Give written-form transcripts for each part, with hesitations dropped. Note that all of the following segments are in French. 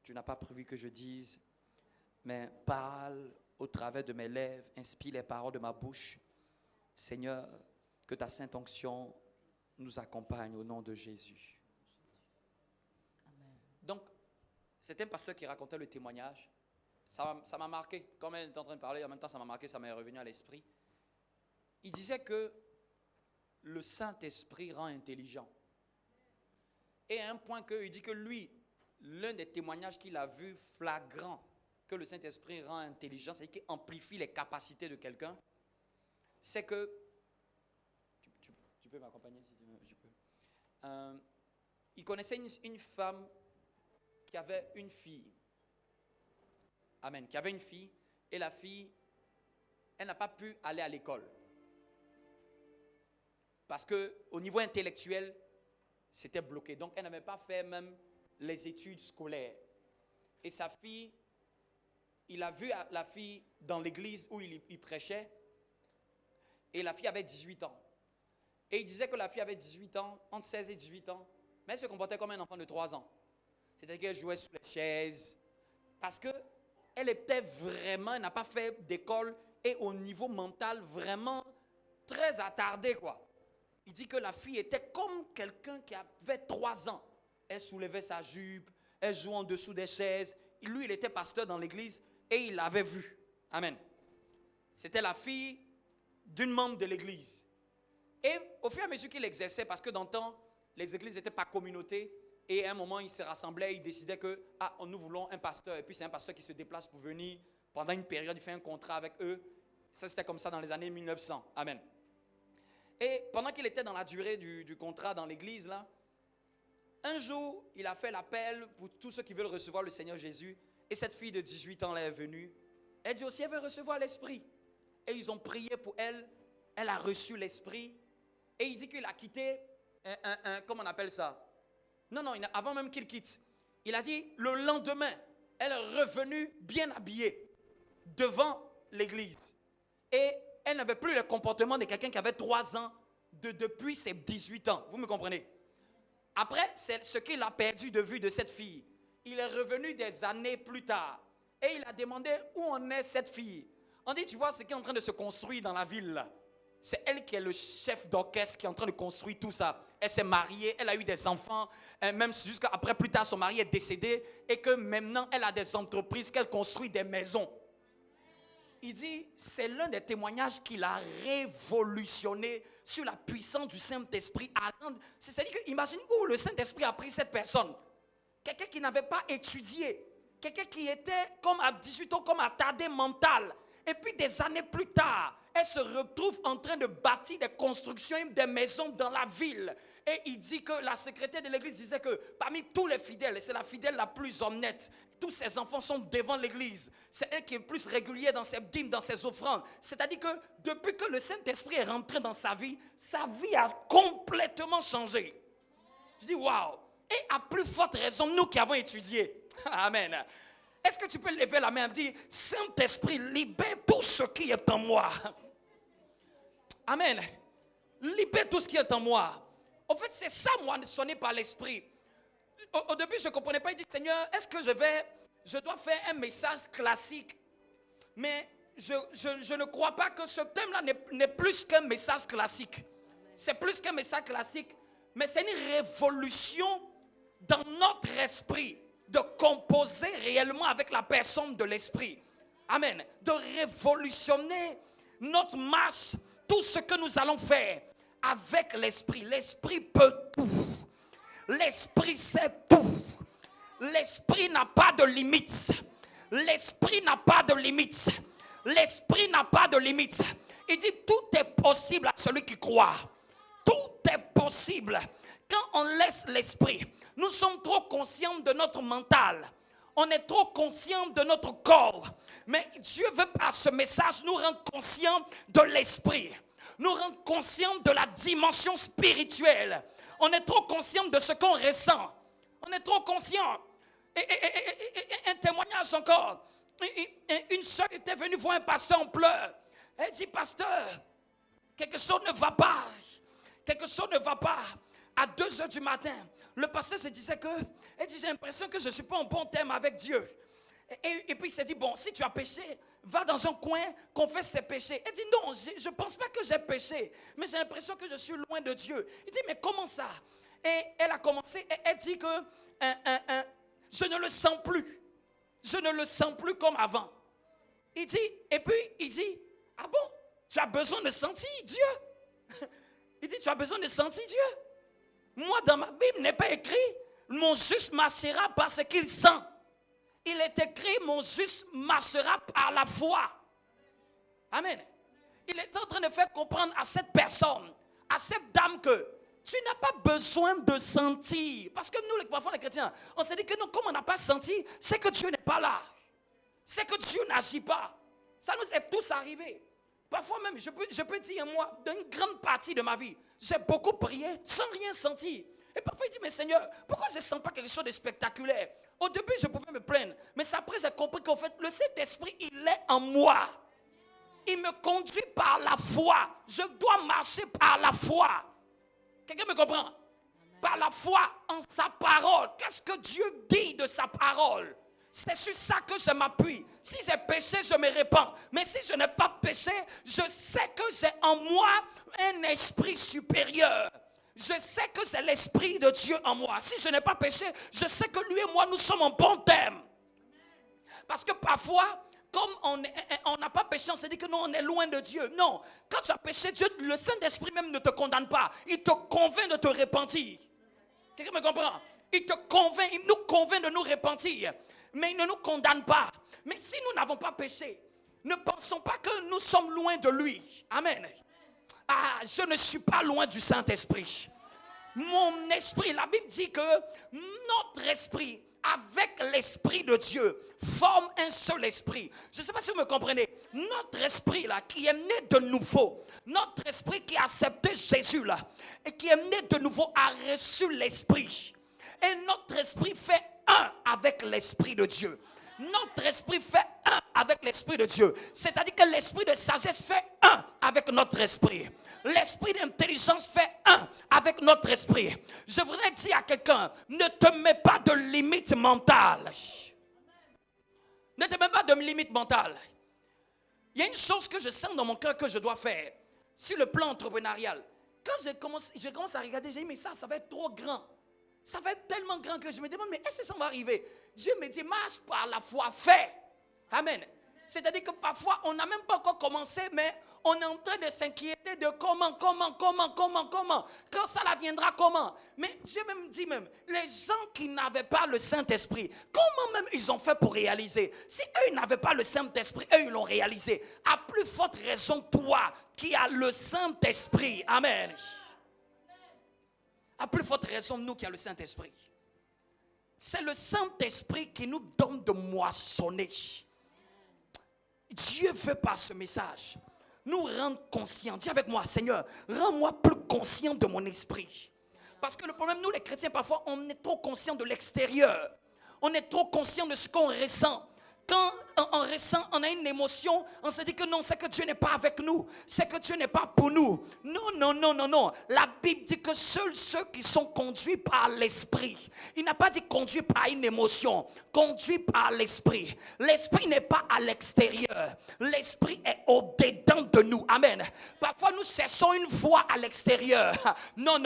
tu n'as pas prévu que je dise, mais parle au travers de mes lèvres, inspire les paroles de ma bouche. Seigneur, que ta sainte onction nous accompagne au nom de Jésus. Amen. Donc, c'est un pasteur qui racontait le témoignage. Ça m'a marqué. Comme elle est en train de parler, en même temps, ça m'a marqué, ça m'est revenu à l'esprit. Il disait que le Saint-Esprit rend intelligent. Et à un point qu'il dit que lui, l'un des témoignages qu'il a vu flagrant que le Saint-Esprit rend intelligent, c'est-à-dire qu'il amplifie les capacités de quelqu'un, c'est que, tu peux m'accompagner si tu peux. Il connaissait une femme qui avait une fille. Amen. Qui avait une fille, et la fille, elle n'a pas pu aller à l'école. Parce qu'au niveau intellectuel, c'était bloqué. Donc, elle n'avait pas fait même les études scolaires. Et sa fille, il a vu la fille dans l'église où il prêchait. Et la fille avait 18 ans. Et il disait que la fille avait 18 ans, entre 16 et 18 ans. Mais elle se comportait comme un enfant de 3 ans. C'est-à-dire qu'elle jouait sous les chaises. Parce qu'elle était vraiment, elle n'a pas fait d'école. Et au niveau mental, vraiment très attardée, quoi. Il dit que la fille était comme quelqu'un qui avait 3 ans. Elle soulevait sa jupe, elle jouait en dessous des chaises. Lui, il était pasteur dans l'église et il l'avait vue. Amen. C'était la fille d'une membre de l'église. Et au fur et à mesure qu'il exerçait, parce que dans le temps, les églises n'étaient pas communautés, et à un moment, ils se rassemblaient, ils décidaient que, nous voulons un pasteur, et puis c'est un pasteur qui se déplace pour venir. Pendant une période, il fait un contrat avec eux. Ça, c'était comme ça dans les années 1900. Amen. Et pendant qu'il était dans la durée du contrat dans l'église, là, un jour, il a fait l'appel pour tous ceux qui veulent recevoir le Seigneur Jésus. Et cette fille de 18 ans là est venue. Elle dit aussi, elle veut recevoir l'Esprit. Et ils ont prié pour elle. Elle a reçu l'Esprit. Et il dit qu'il a quitté, comment on appelle ça? Non, avant même qu'il quitte. Il a dit, le lendemain, elle est revenue bien habillée devant l'église. Et elle n'avait plus le comportement de quelqu'un qui avait 3 ans depuis ses 18 ans. Vous me comprenez? Après, c'est ce qu'il a perdu de vue de cette fille. Il est revenu des années plus tard. Et il a demandé où en est cette fille. On dit, tu vois, ce qui est en train de se construire dans la ville là. C'est elle qui est le chef d'orchestre qui est en train de construire tout ça. Elle s'est mariée, elle a eu des enfants. Même jusqu'après, plus tard, son mari est décédé. Et que maintenant, elle a des entreprises, qu'elle construit des maisons. Il dit, c'est l'un des témoignages qu'il a révolutionné sur la puissance du Saint-Esprit. C'est-à-dire que, imagine où le Saint-Esprit a pris cette personne. Quelqu'un qui n'avait pas étudié. Quelqu'un qui était comme à 18 ans, comme attardé mental. Et puis des années plus tard, elle se retrouve en train de bâtir des constructions, des maisons dans la ville. Et il dit que la secrétaire de l'église disait que parmi tous les fidèles, c'est la fidèle la plus honnête. Tous ses enfants sont devant l'église. C'est elle qui est plus régulière dans ses dîmes, dans ses offrandes. C'est-à-dire que depuis que le Saint-Esprit est rentré dans sa vie a complètement changé. Je dis waouh. Et à plus forte raison, nous qui avons étudié. Amen. Est-ce que tu peux lever la main et me dire, Saint-Esprit, libère tout ce qui est en moi. Amen. Libère tout ce qui est en moi. En fait, c'est ça, moi, sonné par l'Esprit. Au début, je ne comprenais pas. Il dit, Seigneur, est-ce que je dois faire un message classique? Mais je ne crois pas que ce thème-là n'est plus qu'un message classique. C'est plus qu'un message classique. Mais c'est une révolution dans notre esprit. De composer réellement avec la personne de l'Esprit. Amen. De révolutionner notre marche, tout ce que nous allons faire avec l'Esprit. L'Esprit peut tout. L'Esprit sait tout. L'Esprit n'a pas de limites. L'Esprit n'a pas de limites. L'Esprit n'a pas de limites. Il dit tout est possible à celui qui croit. Tout est possible. Quand on laisse l'Esprit, nous sommes trop conscients de notre mental. On est trop conscients de notre corps. Mais Dieu veut par ce message nous rendre conscients de l'Esprit. Nous rendre conscients de la dimension spirituelle. On est trop conscients de ce qu'on ressent. On est trop conscients. Et un témoignage encore. Une soeur était venue voir un pasteur en pleurs. Elle dit, pasteur, quelque chose ne va pas. Quelque chose ne va pas. À 2 heures du matin, le pasteur se disait que, elle dit, j'ai l'impression que je ne suis pas en bon terme avec Dieu. Et puis il s'est dit, bon, si tu as péché, va dans un coin, confesse tes péchés. Elle dit, non, je ne pense pas que j'ai péché, mais j'ai l'impression que je suis loin de Dieu. Il dit, mais comment ça? Et elle a commencé, et elle dit que je ne le sens plus. Je ne le sens plus comme avant. Il dit, et puis il dit, ah bon, tu as besoin de sentir Dieu? Il dit, tu as besoin de sentir Dieu? Moi, dans ma Bible, il n'est pas écrit, mon juste marchera parce qu'il sent. Il est écrit, mon juste marchera par la foi. Amen. Il est en train de faire comprendre à cette personne, à cette dame que tu n'as pas besoin de sentir. Parce que nous, parfois les chrétiens, on s'est dit que non, comme on n'a pas senti, c'est que Dieu n'est pas là. C'est que Dieu n'agit pas. Ça nous est tous arrivé. Parfois même, je peux dire, moi, dans une grande partie de ma vie, j'ai beaucoup prié sans rien sentir. Et parfois, il dit, mais Seigneur, pourquoi je ne sens pas quelque chose de spectaculaire? Au début, je pouvais me plaindre. Mais après, j'ai compris qu'en fait, le Saint-Esprit, il est en moi. Il me conduit par la foi. Je dois marcher par la foi. Quelqu'un me comprend? Amen. Par la foi en sa parole. Qu'est-ce que Dieu dit de sa parole? C'est sur ça que je m'appuie. Si j'ai péché, je me répands. Mais si je n'ai pas péché, je sais que j'ai en moi un esprit supérieur. Je sais que c'est l'esprit de Dieu en moi. Si je n'ai pas péché, je sais que lui et moi, nous sommes en bon terme. Parce que parfois, comme on n'a pas péché, on s'est dit que non, on est loin de Dieu. Non, quand tu as péché, Dieu, le Saint-Esprit même ne te condamne pas. Il te convainc de te repentir. Quelqu'un me comprend? Il nous convainc de nous repentir. Mais il ne nous condamne pas. Mais si nous n'avons pas péché, ne pensons pas que nous sommes loin de lui. Amen. Ah, je ne suis pas loin du Saint-Esprit. Mon esprit, la Bible dit que notre esprit, avec l'esprit de Dieu, forme un seul esprit. Je ne sais pas si vous me comprenez. Notre esprit là, qui est né de nouveau, notre esprit qui a accepté Jésus là, et qui est né de nouveau, a reçu l'esprit. Et notre esprit fait un avec l'esprit de Dieu. Notre esprit fait un avec l'esprit de Dieu. C'est-à-dire que l'esprit de sagesse fait un avec notre esprit. L'esprit d'intelligence fait un avec notre esprit. Je voudrais dire à quelqu'un, ne te mets pas de limite mentale. Ne te mets pas de limite mentale. Il y a une chose que je sens dans mon cœur que je dois faire. Sur le plan entrepreneurial. Quand je commence à regarder, j'ai dit, mais ça va être trop grand. Ça va être tellement grand que je me demande, mais est-ce que ça va arriver? Dieu me dit, marche par la foi, fais. Amen. C'est-à-dire que parfois, on n'a même pas encore commencé, mais on est en train de s'inquiéter de comment. Quand ça viendra, comment? Mais Dieu me dit même, les gens qui n'avaient pas le Saint-Esprit, comment même ils ont fait pour réaliser? Si eux, ils n'avaient pas le Saint-Esprit, eux, ils l'ont réalisé. À plus forte raison, toi, qui as le Saint-Esprit. Amen. À plus forte raison, nous qui avons le Saint-Esprit. C'est le Saint-Esprit qui nous donne de moissonner. Dieu veut par ce message nous rendre conscients. Dis avec moi, Seigneur, rends-moi plus conscient de mon esprit. Parce que le problème, nous les chrétiens, parfois, on est trop conscient de l'extérieur. On est trop conscient de ce qu'on ressent. Quand on ressent, on a une émotion, on se dit que non, c'est que Dieu n'est pas avec nous. C'est que Dieu n'est pas pour nous. Non. La Bible dit que seuls ceux qui sont conduits par l'esprit. Il n'a pas dit conduits par une émotion. Conduits par l'esprit. L'esprit n'est pas à l'extérieur. L'esprit est au-dedans de nous. Amen. Parfois, nous cherchons une voie à l'extérieur. Non.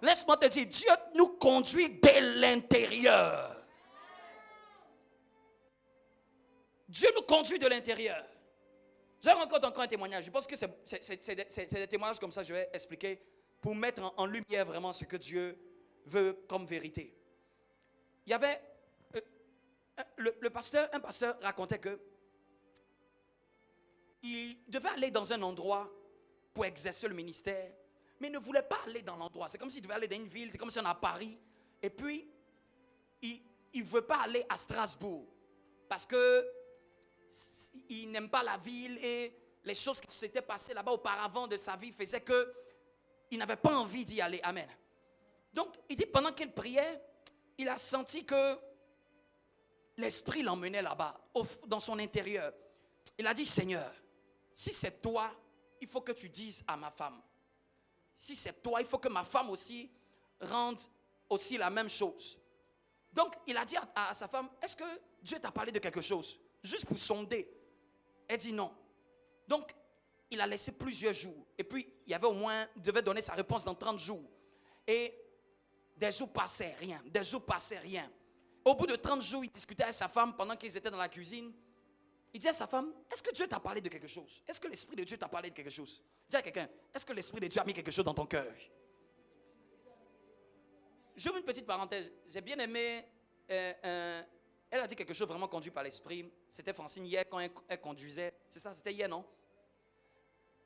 Laisse-moi te dire, Dieu nous conduit dès l'intérieur. Dieu nous conduit de l'intérieur. Je rencontre encore un témoignage. Je pense que c'est des témoignages comme ça que je vais expliquer pour mettre en lumière vraiment ce que Dieu veut comme vérité. Il y avait un pasteur racontait que il devait aller dans un endroit pour exercer le ministère, mais il ne voulait pas aller dans l'endroit. C'est comme s'il devait aller dans une ville, c'est comme si on est à Paris, et puis il ne veut pas aller à Strasbourg parce que il n'aime pas la ville et les choses qui s'étaient passées là-bas auparavant de sa vie faisaient qu'il n'avait pas envie d'y aller. Amen. Donc, il dit, pendant qu'il priait, il a senti que l'esprit l'emmenait là-bas, dans son intérieur. Il a dit, Seigneur, si c'est toi, il faut que tu dises à ma femme. Si c'est toi, il faut que ma femme aussi rende aussi la même chose. Donc, il a dit à sa femme, est-ce que Dieu t'a parlé de quelque chose? Juste pour sonder. Elle dit non. Donc, il a laissé plusieurs jours. Et puis, il devait donner sa réponse dans 30 jours. Et des jours passaient, rien. Des jours passaient, rien. Au bout de 30 jours, il discutait avec sa femme pendant qu'ils étaient dans la cuisine. Il dit à sa femme, est-ce que Dieu t'a parlé de quelque chose? Est-ce que l'Esprit de Dieu t'a parlé de quelque chose? Dis à quelqu'un, est-ce que l'Esprit de Dieu a mis quelque chose dans ton cœur? J'ouvre une petite parenthèse. J'ai bien aimé, elle a dit quelque chose vraiment conduit par l'Esprit. C'était Francine hier quand elle conduisait. C'est ça, c'était hier, non?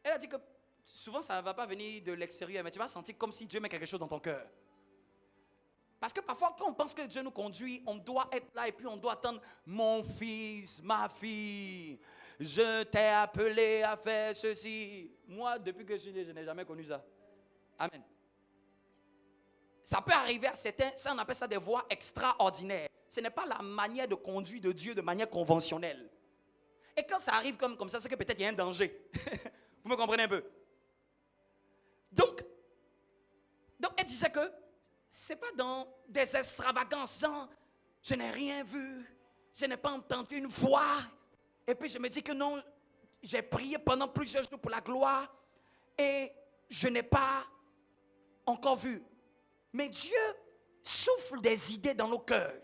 Elle a dit que souvent ça ne va pas venir de l'extérieur, mais tu vas sentir comme si Dieu met quelque chose dans ton cœur. Parce que parfois, quand on pense que Dieu nous conduit, on doit être là et puis on doit attendre mon fils, ma fille. Je t'ai appelé à faire ceci. Moi, depuis que je suis né, je n'ai jamais connu ça. Amen. Ça peut arriver à certains, ça on appelle ça des voies extraordinaires. Ce n'est pas la manière de conduire de Dieu de manière conventionnelle. Et quand ça arrive comme ça, c'est que peut-être il y a un danger. Vous me comprenez un peu? Donc elle disait que ce n'est pas dans des extravagances, genre, je n'ai rien vu, je n'ai pas entendu une voix. Et puis je me dis que non, j'ai prié pendant plusieurs jours pour la gloire et je n'ai pas encore vu. Mais Dieu souffle des idées dans nos cœurs.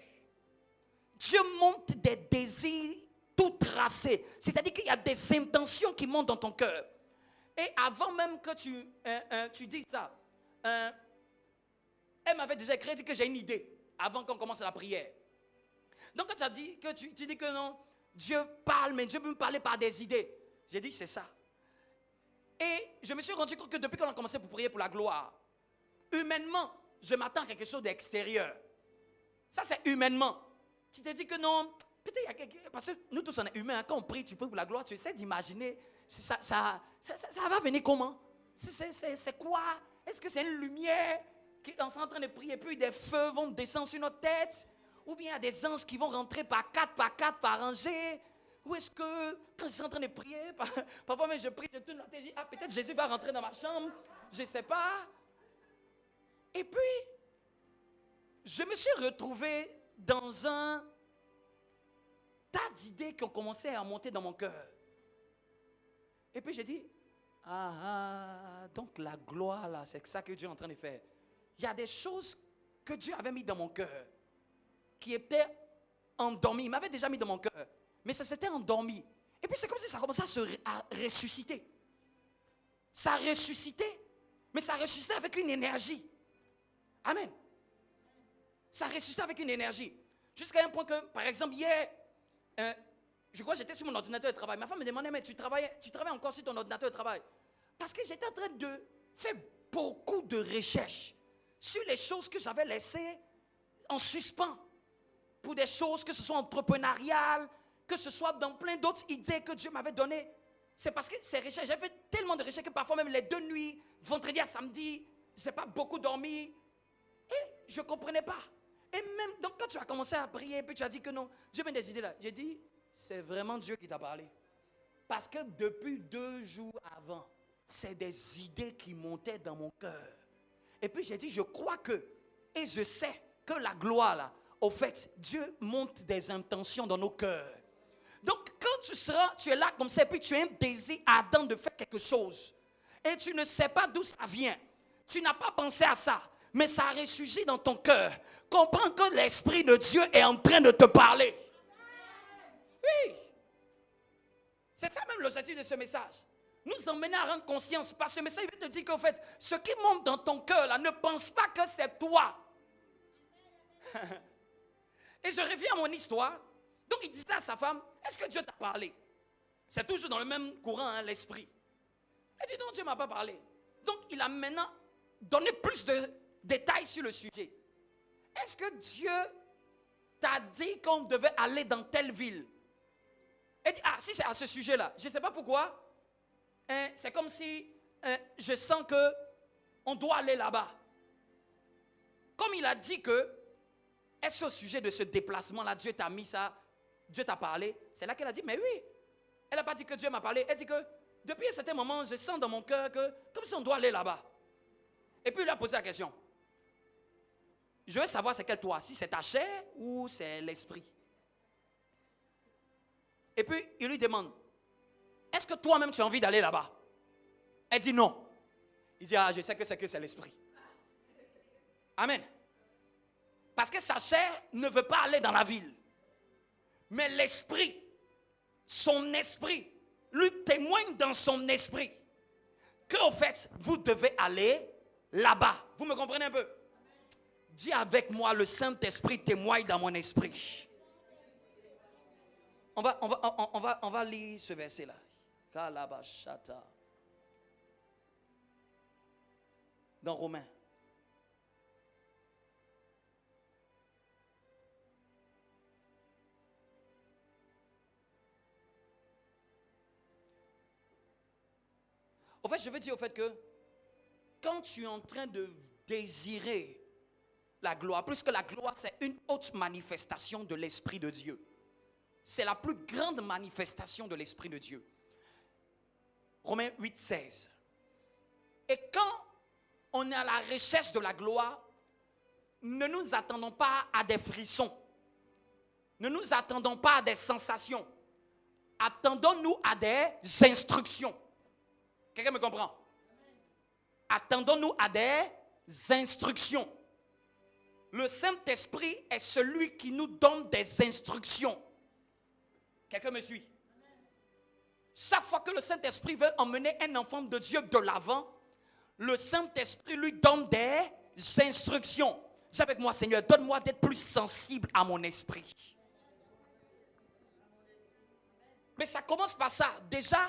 Dieu monte des désirs tout tracés. C'est-à-dire qu'il y a des intentions qui montent dans ton cœur. Et avant même que tu dises ça, elle m'avait déjà écrit que j'ai une idée avant qu'on commence la prière. Donc quand tu as dit que tu dis que non, Dieu parle, mais Dieu peut me parler par des idées. J'ai dit c'est ça. Et je me suis rendu compte que depuis qu'on a commencé pour prier pour la gloire, humainement, je m'attends à quelque chose d'extérieur. Ça c'est humainement. Tu te dis que non, peut-être il y a quelqu'un, parce que nous tous on est humains, quand on prie, tu pries pour la gloire, tu essaies d'imaginer, ça va venir comment? C'est quoi? Est-ce que c'est une lumière qui est en train de prier, puis des feux vont descendre sur notre tête? Ou bien il y a des anges qui vont rentrer par 4 par rangée? Ou est-ce que, quand je suis en train de prier, parfois même je prie, je tourne la tête, je dis, ah peut-être Jésus va rentrer dans ma chambre, je ne sais pas. Et puis, je me suis retrouvé dans un tas d'idées qui ont commencé à monter dans mon cœur. Et puis j'ai dit, donc la gloire là, c'est ça que Dieu est en train de faire. Il y a des choses que Dieu avait mis dans mon cœur, qui étaient endormies. Il m'avait déjà mis dans mon cœur, mais ça s'était endormi. Et puis c'est comme si ça commençait à ressusciter. Ça a ressuscité, mais ça a ressuscité avec une énergie. Amen. Ça a ressuscité avec une énergie. Jusqu'à un point que, par exemple, hier, je crois que j'étais sur mon ordinateur de travail. Ma femme me demandait, mais tu travailles encore sur ton ordinateur de travail? Parce que j'étais en train de faire beaucoup de recherches sur les choses que j'avais laissées en suspens. Pour des choses, que ce soit entrepreneuriales, que ce soit dans plein d'autres idées que Dieu m'avait données. C'est parce que ces recherches, j'ai fait tellement de recherches que parfois même les 2 nuits, vendredi à samedi, je n'ai pas beaucoup dormi. Et je ne comprenais pas. Et même, donc quand tu as commencé à prier, puis tu as dit que non, Dieu met des idées là. J'ai dit, c'est vraiment Dieu qui t'a parlé. Parce que depuis 2 jours avant, c'est des idées qui montaient dans mon cœur. Et puis j'ai dit, je crois que, et je sais que la gloire là, au fait, Dieu monte des intentions dans nos cœurs. Donc quand tu es là comme ça, et puis tu as un désir ardent de faire quelque chose, et tu ne sais pas d'où ça vient, tu n'as pas pensé à ça, mais ça a ressurgi dans ton cœur. Comprends que l'Esprit de Dieu est en train de te parler. Oui. C'est ça même l'objectif de ce message. Nous emmener à rendre conscience. Parce que ce message veut te dire qu'en fait, ce qui monte dans ton cœur là, ne pense pas que c'est toi. Et je reviens à mon histoire. Donc il disait à sa femme, est-ce que Dieu t'a parlé? C'est toujours dans le même courant, hein, l'esprit. Elle dit non, Dieu ne m'a pas parlé. Donc il a maintenant donné plus de détails sur le sujet. Est-ce que Dieu t'a dit qu'on devait aller dans telle ville? Elle dit, si c'est à ce sujet-là, je ne sais pas pourquoi, c'est comme si je sens qu'on doit aller là-bas. Comme il a dit que, est-ce au sujet de ce déplacement-là, Dieu t'a mis ça, Dieu t'a parlé? C'est là qu'elle a dit, mais oui. Elle n'a pas dit que Dieu m'a parlé, elle dit que depuis un certain moment, je sens dans mon cœur que, comme si on doit aller là-bas. Et puis il a posé la question. Je veux savoir c'est quel toi, si c'est ta chair ou c'est l'esprit. Et puis, il lui demande, est-ce que toi-même tu as envie d'aller là-bas? Elle dit non. Il dit, je sais que c'est l'esprit. Amen. Parce que sa chair ne veut pas aller dans la ville. Mais l'esprit, son esprit, lui témoigne dans son esprit que, au fait, vous devez aller là-bas. Vous me comprenez un peu? Dis avec moi, le Saint-Esprit témoigne dans mon esprit. On va lire ce verset-là. Kalabashata. Dans Romains. Au fait, je veux dire au fait que quand tu es en train de désirer la gloire, plus que la gloire, c'est une haute manifestation de l'Esprit de Dieu. C'est la plus grande manifestation de l'Esprit de Dieu. Romains 8, 16. Et quand on est à la recherche de la gloire, ne nous attendons pas à des frissons. Ne nous attendons pas à des sensations. Attendons-nous à des instructions. Quelqu'un me comprend? Attendons-nous à des instructions. Le Saint-Esprit est celui qui nous donne des instructions. Quelqu'un me suit? Chaque fois que le Saint-Esprit veut emmener un enfant de Dieu de l'avant, le Saint-Esprit lui donne des instructions. Dis avec moi, Seigneur, donne-moi d'être plus sensible à mon esprit. Mais ça commence par ça. Déjà,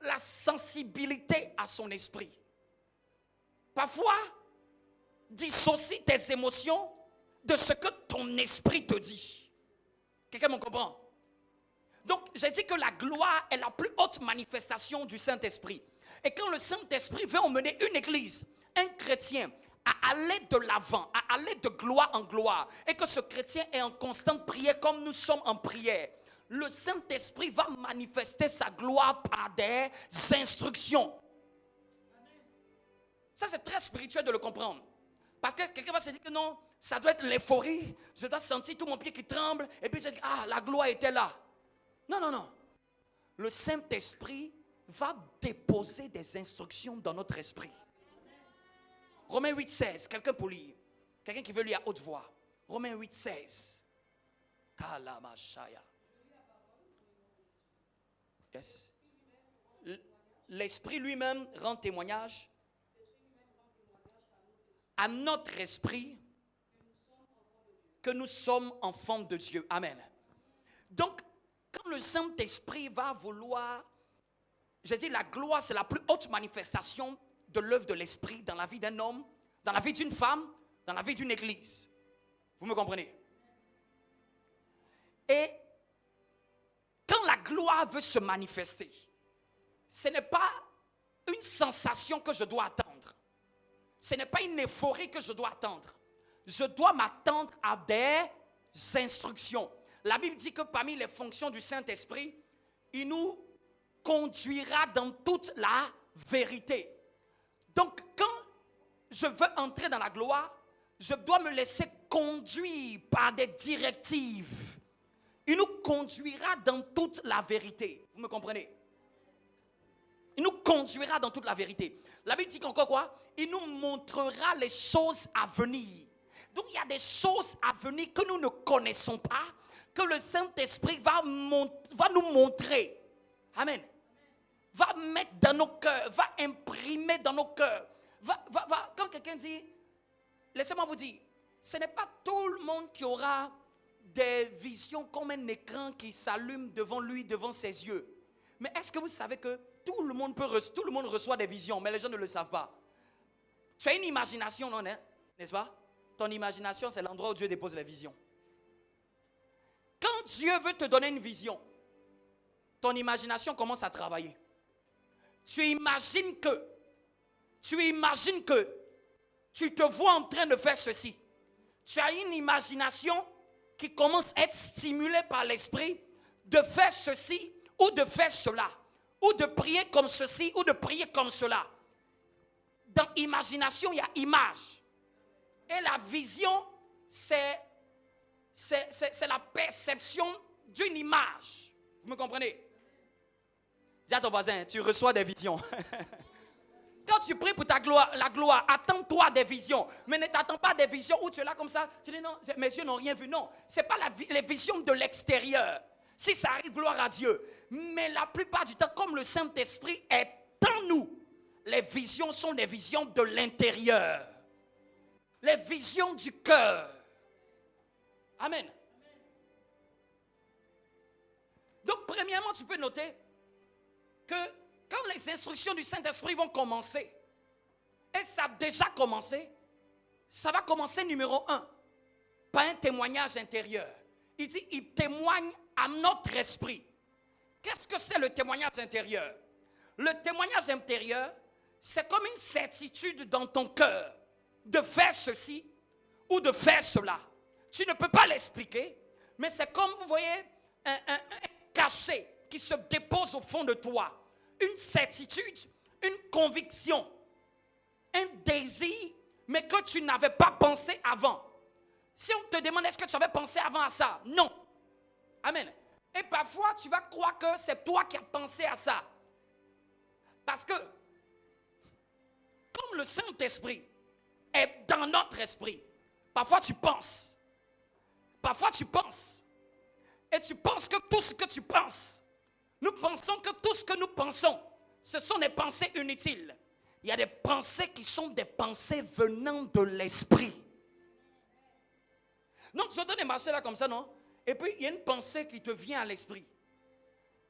la sensibilité à son esprit. Parfois, dissocie tes émotions de ce que ton esprit te dit. Quelqu'un me comprend? Donc, j'ai dit que la gloire est la plus haute manifestation du Saint-Esprit. Et quand le Saint-Esprit veut emmener une église, un chrétien, à aller de l'avant, à aller de gloire en gloire, et que ce chrétien est en constante prière comme nous sommes en prière, le Saint-Esprit va manifester sa gloire par des instructions. Ça, c'est très spirituel de le comprendre. Parce que quelqu'un va se dire que non, ça doit être l'euphorie. Je dois sentir tout mon pied qui tremble. Et puis je dis, la gloire était là. Non, non, non. Le Saint-Esprit va déposer des instructions dans notre esprit. Romains 8, 16. Quelqu'un pour lire. Quelqu'un qui veut lire à haute voix. Romains 8, 16. Kalamashaya. Yes. L'Esprit lui-même rend témoignage à notre esprit que nous sommes enfants de Dieu. Amen. Donc, quand le Saint-Esprit va vouloir, j'ai dit la gloire, c'est la plus haute manifestation de l'œuvre de l'Esprit dans la vie d'un homme, dans la vie d'une femme, dans la vie d'une église. Vous me comprenez? Et quand la gloire veut se manifester, ce n'est pas une sensation que je dois attendre. Ce n'est pas une euphorie que je dois attendre. Je dois m'attendre à des instructions. La Bible dit que parmi les fonctions du Saint-Esprit, il nous conduira dans toute la vérité. Donc, quand je veux entrer dans la gloire, je dois me laisser conduire par des directives. Il nous conduira dans toute la vérité. Vous me comprenez? Il nous conduira dans toute la vérité. La Bible dit qu'encore quoi? Il nous montrera les choses à venir. Donc il y a des choses à venir que nous ne connaissons pas, que le Saint-Esprit va nous montrer. Amen. Va mettre dans nos cœurs, va imprimer dans nos cœurs. Quand quelqu'un dit, laissez-moi vous dire, ce n'est pas tout le monde qui aura des visions comme un écran qui s'allume devant lui, devant ses yeux. Mais est-ce que vous savez que tout le monde reçoit des visions, mais les gens ne le savent pas? Tu as une imagination, non, n'est-ce pas? Ton imagination, c'est l'endroit où Dieu dépose les visions. Quand Dieu veut te donner une vision, ton imagination commence à travailler. Tu imagines que tu te vois en train de faire ceci. Tu as une imagination qui commence à être stimulée par l'esprit de faire ceci ou de faire cela, ou de prier comme ceci ou de prier comme cela. Dans imagination, il y a image. Et la vision c'est la perception d'une image. Vous me comprenez? Dis à ton voisin, tu reçois des visions. Quand tu pries pour ta gloire, la gloire, attends-toi des visions. Mais ne t'attends pas des visions où tu es là comme ça. Tu dis non, mes yeux n'ont rien vu. Non, ce n'est pas les visions de l'extérieur. Si ça arrive, gloire à Dieu. Mais la plupart du temps, comme le Saint-Esprit est en nous, les visions sont des visions de l'intérieur. Les visions du cœur. Amen. Donc, premièrement, tu peux noter que quand les instructions du Saint-Esprit vont commencer, et ça a déjà commencé, ça va commencer numéro 1, par un témoignage intérieur. Il dit, il témoigne à notre esprit. Qu'est-ce que c'est le témoignage intérieur? Le témoignage intérieur, c'est comme une certitude dans ton cœur de faire ceci ou de faire cela. Tu ne peux pas l'expliquer, mais c'est comme, vous voyez, un cachet qui se dépose au fond de toi. Une certitude, une conviction, un désir, mais que tu n'avais pas pensé avant. Si on te demande, est-ce que tu avais pensé avant à ça? Non. Amen. Et parfois, tu vas croire que c'est toi qui as pensé à ça. Parce que, comme le Saint-Esprit est dans notre esprit, parfois tu penses. Parfois tu penses. Et tu penses que tout ce que tu penses, nous pensons que tout ce que nous pensons, ce sont des pensées inutiles. Il y a des pensées qui sont des pensées venant de l'esprit. Donc tu entends des marcher là comme ça, non? Et puis il y a une pensée qui te vient à l'esprit.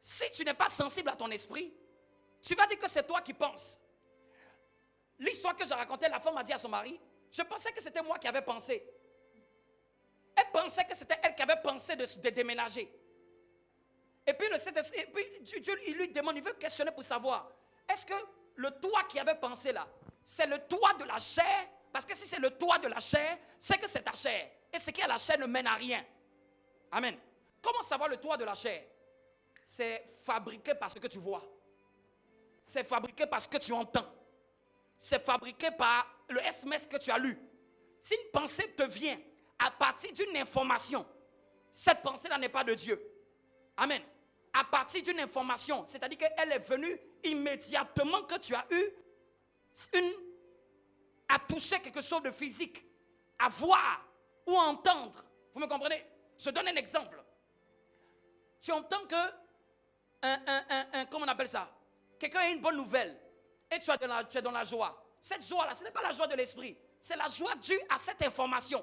Si tu n'es pas sensible à ton esprit, tu vas dire que c'est toi qui penses. L'histoire que j'ai racontée, la femme a dit à son mari, je pensais que c'était moi qui avais pensé. Elle pensait que c'était elle qui avait pensé de déménager. Et puis, Dieu il lui demande, il veut questionner pour savoir, est-ce que le toi qui avait pensé là, c'est le toi de la chair? Parce que si c'est le toi de la chair, c'est que c'est ta chair. Et ce qui est à la chair ne mène à rien. Amen. Comment savoir le toi de la chair? C'est fabriqué par ce que tu vois. C'est fabriqué par ce que tu entends. C'est fabriqué par le SMS que tu as lu. Si une pensée te vient à partir d'une information, cette pensée-là n'est pas de Dieu. Amen. À partir d'une information, c'est-à-dire qu'elle est venue immédiatement que tu as eu à toucher quelque chose de physique, à voir ou à entendre. Vous me comprenez? Je donne un exemple. Tu entends que comment on appelle ça? Quelqu'un a une bonne nouvelle et tu es dans la joie. Cette joie-là, ce n'est pas la joie de l'esprit. C'est la joie due à cette information.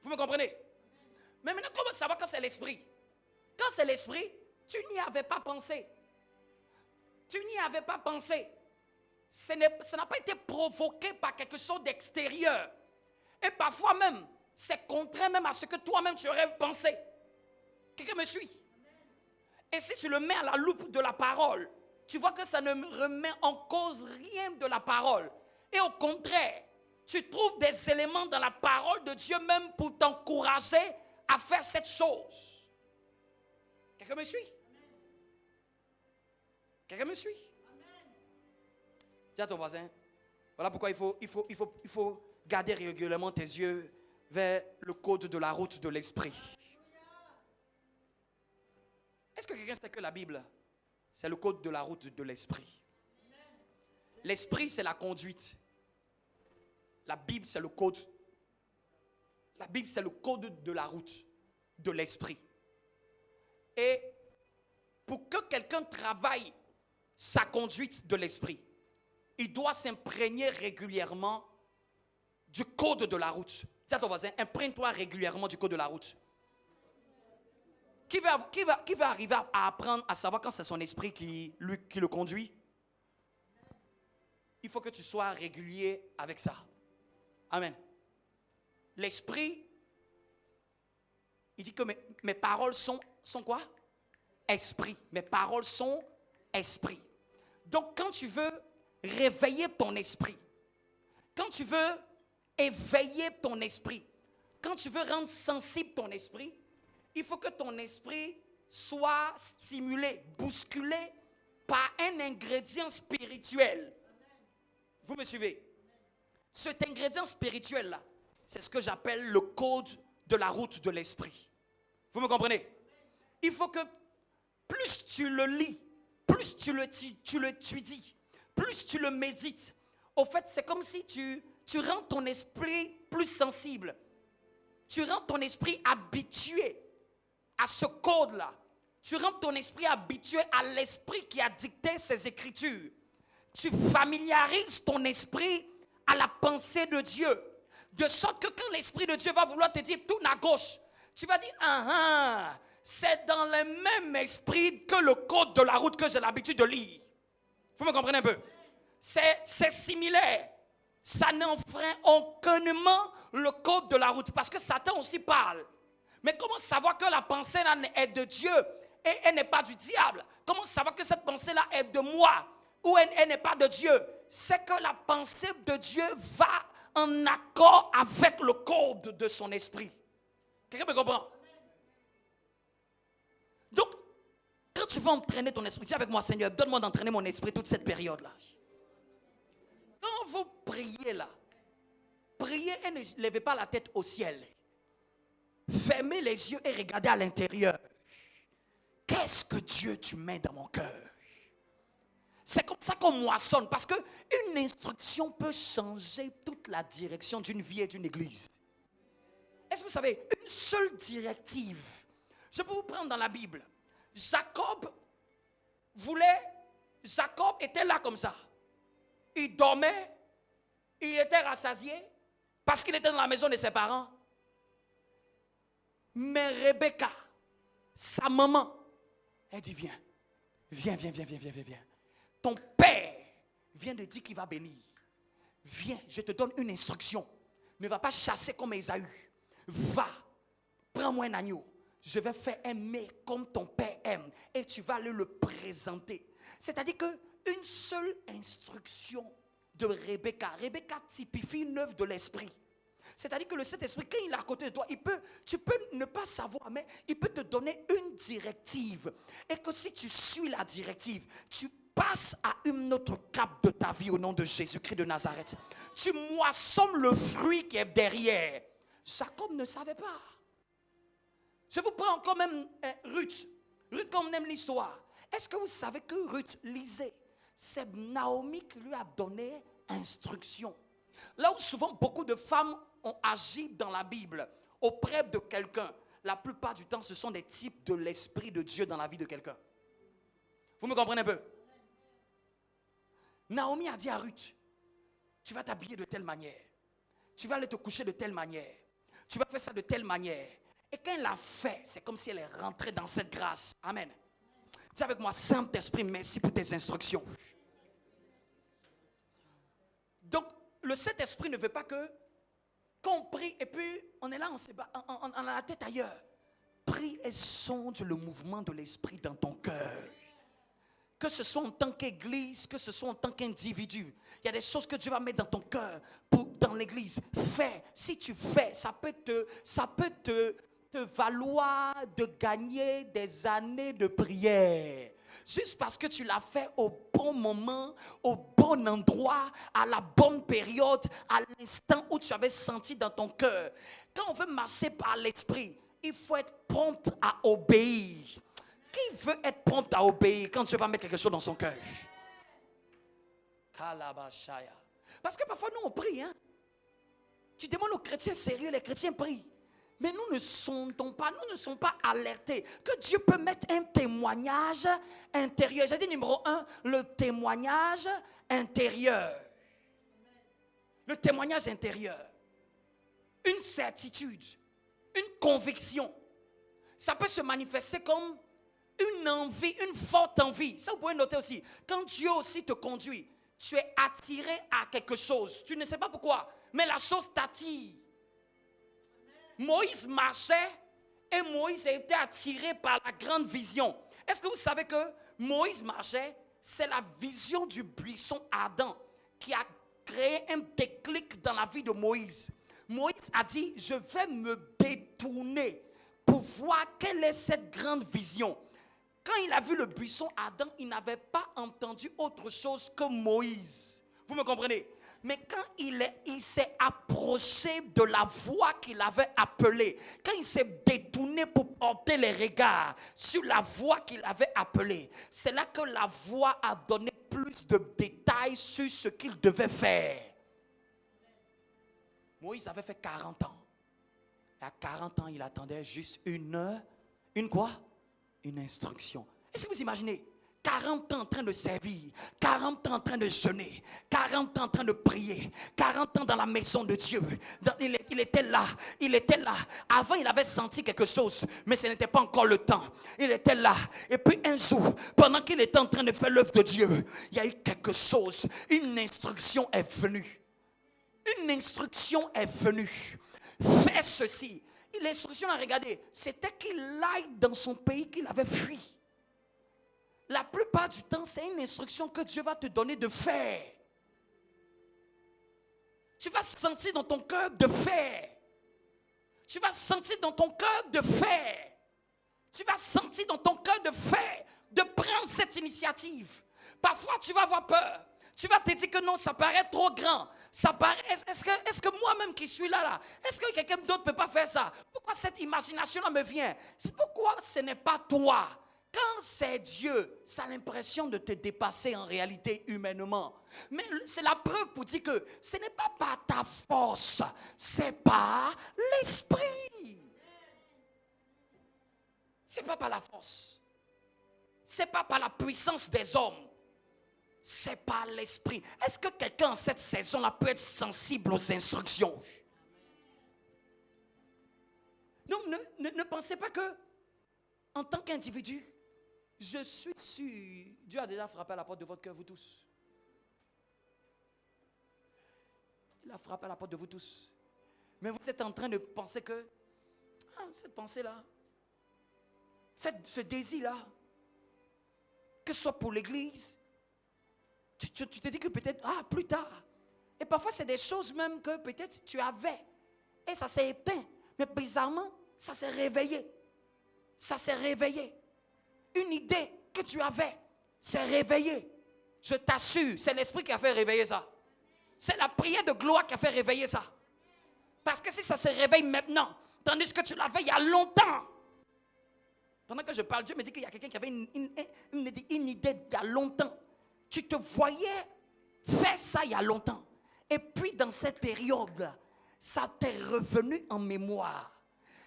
Vous me comprenez? Mais maintenant, comment savoir quand c'est l'esprit? Quand c'est l'esprit, tu n'y avais pas pensé. Tu n'y avais pas pensé. Ça n'a pas été provoqué par quelque chose d'extérieur. Et parfois même, c'est contraire même à ce que toi-même tu aurais pensé. Quelqu'un me suit? Et si tu le mets à la loupe de la parole, tu vois que ça ne remet en cause rien de la parole. Et au contraire, tu trouves des éléments dans la parole de Dieu même pour t'encourager à faire cette chose. Quelqu'un me suit? Quelqu'un me suit? Dis à ton voisin, voilà pourquoi il faut garder régulièrement tes yeux vers le code de la route de l'esprit. Est-ce que quelqu'un sait que la Bible, c'est le code de la route de l'esprit? L'esprit, c'est la conduite. La Bible, c'est le code. La Bible, c'est le code de la route de l'esprit. Et pour que quelqu'un travaille sa conduite de l'esprit, il doit s'imprégner régulièrement du code de la route. Dis à ton voisin, imprègne-toi régulièrement du code de la route. Qui va arriver à apprendre à savoir quand c'est son esprit qui le conduit? Il faut que tu sois régulier avec ça. Amen. L'esprit, il dit que mes paroles sont quoi? Esprit. Mes paroles sont esprit. Donc quand tu veux réveiller ton esprit, quand tu veux éveiller ton esprit, quand tu veux rendre sensible ton esprit, il faut que ton esprit soit stimulé, bousculé par un ingrédient spirituel. Vous me suivez? Cet ingrédient spirituel-là, c'est ce que j'appelle le code de la route de l'esprit. Vous me comprenez? Il faut que plus tu le lis, plus tu l'étudies, plus tu le médites. Au fait, c'est comme si tu rends ton esprit plus sensible. Tu rends ton esprit habitué à ce code-là. Tu rends ton esprit habitué à l'esprit qui a dicté ces écritures. Tu familiarises ton esprit à la pensée de Dieu. De sorte que quand l'Esprit de Dieu va vouloir te dire tourne à gauche, tu vas dire c'est dans le même esprit que le code de la route que j'ai l'habitude de lire. Vous me comprenez un peu? C'est similaire. Ça n'enfreint aucunement le code de la route. Parce que Satan aussi parle. Mais comment savoir que la pensée là est de Dieu et elle n'est pas du diable? Comment savoir que cette pensée là est de moi ou elle n'est pas de Dieu? C'est que la pensée de Dieu va en accord avec le code de son esprit. Quelqu'un me comprend? Donc, quand tu vas entraîner ton esprit, dis avec moi, Seigneur, donne-moi d'entraîner mon esprit toute cette période-là. Quand vous priez là, priez et ne levez pas la tête au ciel. Fermez les yeux et regardez à l'intérieur. Qu'est-ce que Dieu tu mets dans mon cœur? C'est comme ça qu'on moissonne, parce qu'une instruction peut changer toute la direction d'une vie et d'une église. Est-ce que vous savez, une seule directive, je peux vous prendre dans la Bible. Jacob était là comme ça. Il dormait, il était rassasié, parce qu'il était dans la maison de ses parents. Mais Rebecca, sa maman, elle dit viens. Ton père vient de dire qu'il va bénir. Viens, je te donne une instruction. Ne va pas chasser comme Ésaü. Va, prends-moi un agneau. Je vais faire aimer comme ton père aime. Et tu vas aller le présenter. C'est-à-dire qu'une seule instruction de Rebecca. Rebecca typifie une œuvre de l'esprit. C'est-à-dire que le Saint-Esprit, quand il est à côté de toi, tu peux ne pas savoir, mais il peut te donner une directive. Et que si tu suis la directive, tu passes à une autre cape de ta vie au nom de Jésus-Christ de Nazareth. Tu moissonnes le fruit qui est derrière. Jacob ne savait pas. Je vous prends encore même Ruth. Ruth, comme on aime l'histoire. Est-ce que vous savez que Ruth lisait? C'est Naomi qui lui a donné instruction. Là où souvent beaucoup de femmes ont agi dans la Bible auprès de quelqu'un, la plupart du temps ce sont des types de l'Esprit de Dieu dans la vie de quelqu'un. Vous me comprenez un peu? Naomi a dit à Ruth, tu vas t'habiller de telle manière, tu vas aller te coucher de telle manière, tu vas faire ça de telle manière. Et quand elle l'a fait, c'est comme si elle est rentrée dans cette grâce. Amen. Dis avec moi, Saint-Esprit, merci pour tes instructions. Donc, le Saint-Esprit ne veut pas qu'on prie et puis on est là, on a la tête ailleurs. Prie et sonde le mouvement de l'Esprit dans ton cœur. Que ce soit en tant qu'église, que ce soit en tant qu'individu. Il y a des choses que Dieu va mettre dans ton cœur dans l'église. Fais. Si tu fais, ça peut te valoir de gagner des années de prière. Juste parce que tu l'as fait au bon moment, au bon endroit, à la bonne période, à l'instant où tu avais senti dans ton cœur. Quand on veut marcher par l'esprit, il faut être prompt à obéir. Qui veut être prompt à obéir quand Dieu va mettre quelque chose dans son cœur? Parce que parfois nous on prie. Tu demandes aux chrétiens sérieux, les chrétiens prient. Mais nous ne sommes pas alertés que Dieu peut mettre un témoignage intérieur. J'ai dit numéro 1, le témoignage intérieur. Le témoignage intérieur. Une certitude, une conviction. Ça peut se manifester comme une envie, une forte envie. Ça vous pouvez noter aussi. Quand Dieu aussi te conduit, tu es attiré à quelque chose. Tu ne sais pas pourquoi, mais la chose t'attire. Moïse marchait et Moïse a été attiré par la grande vision. Est-ce que vous savez que Moïse marchait? C'est la vision du buisson ardent qui a créé un déclic dans la vie de Moïse. Moïse a dit, je vais me détourner pour voir quelle est cette grande vision. Quand il a vu le buisson ardent, il n'avait pas entendu autre chose que Moïse. Vous me comprenez? Mais quand il s'est approché de la voix qu'il avait appelée, quand il s'est détourné pour porter les regards sur la voix qu'il avait appelée, c'est là que la voix a donné plus de détails sur ce qu'il devait faire. Moïse avait fait 40 ans. Et à 40 ans, il attendait juste une quoi? Une instruction. Est-ce que vous imaginez? 40 ans en train de servir, 40 ans en train de jeûner, 40 ans en train de prier, 40 ans dans la maison de Dieu. Il était là. Avant, il avait senti quelque chose, mais ce n'était pas encore le temps. Il était là. Et puis un jour, pendant qu'il était en train de faire l'œuvre de Dieu, il y a eu quelque chose. Une instruction est venue. Une instruction est venue. Fais ceci. Et l'instruction, regardez, c'était qu'il aille dans son pays qu'il avait fui. La plupart du temps, c'est une instruction que Dieu va te donner de faire. Tu vas sentir dans ton cœur de faire. Tu vas sentir dans ton cœur de faire. Tu vas sentir dans ton cœur de faire, de prendre cette initiative. Parfois, tu vas avoir peur. Tu vas te dire que non, ça paraît trop grand. Ça paraît, est-ce que moi-même qui suis là, est-ce que quelqu'un d'autre ne peut pas faire ça? Pourquoi cette imagination-là me vient? C'est pourquoi ce n'est pas toi. Quand c'est Dieu, ça a l'impression de te dépasser en réalité humainement. Mais c'est la preuve pour dire que ce n'est pas par ta force, c'est par l'esprit. Ce n'est pas par la force. Ce n'est pas par la puissance des hommes. C'est par l'esprit. Est-ce que quelqu'un en cette saison-là peut être sensible aux instructions? Donc ne pensez pas que, en tant qu'individu, je suis sûr, Dieu a déjà frappé à la porte de votre cœur, vous tous. Il a frappé à la porte de vous tous. Mais vous êtes en train de penser que, cette pensée-là, ce désir-là, que ce soit pour l'église, tu te dis que peut-être, plus tard. Et parfois, c'est des choses même que peut-être tu avais. Et ça s'est éteint. Mais bizarrement, ça s'est réveillé. Ça s'est réveillé. Une idée que tu avais s'est réveillée. Je t'assure, c'est l'esprit qui a fait réveiller ça. C'est la prière de gloire qui a fait réveiller ça. Parce que si ça se réveille maintenant, tandis que tu l'avais il y a longtemps. Pendant que je parle, Dieu me dit qu'il y a quelqu'un qui avait une idée il y a longtemps. Tu te voyais faire ça il y a longtemps. Et puis dans cette période, ça t'est revenu en mémoire.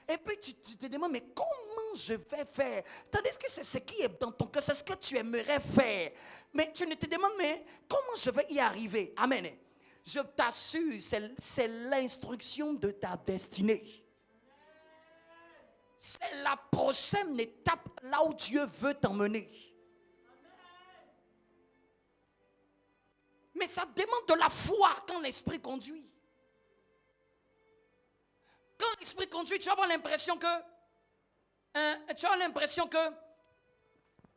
Et puis tu te demandes, mais comment je vais faire? Tandis que c'est ce qui est dans ton cœur, c'est ce que tu aimerais faire. Mais tu ne te demandes, mais comment je vais y arriver? Amen. Je t'assure, c'est l'instruction de ta destinée. C'est la prochaine étape là où Dieu veut t'emmener. Mais ça demande de la foi quand l'esprit conduit. Quand l'esprit conduit, tu vas avoir l'impression que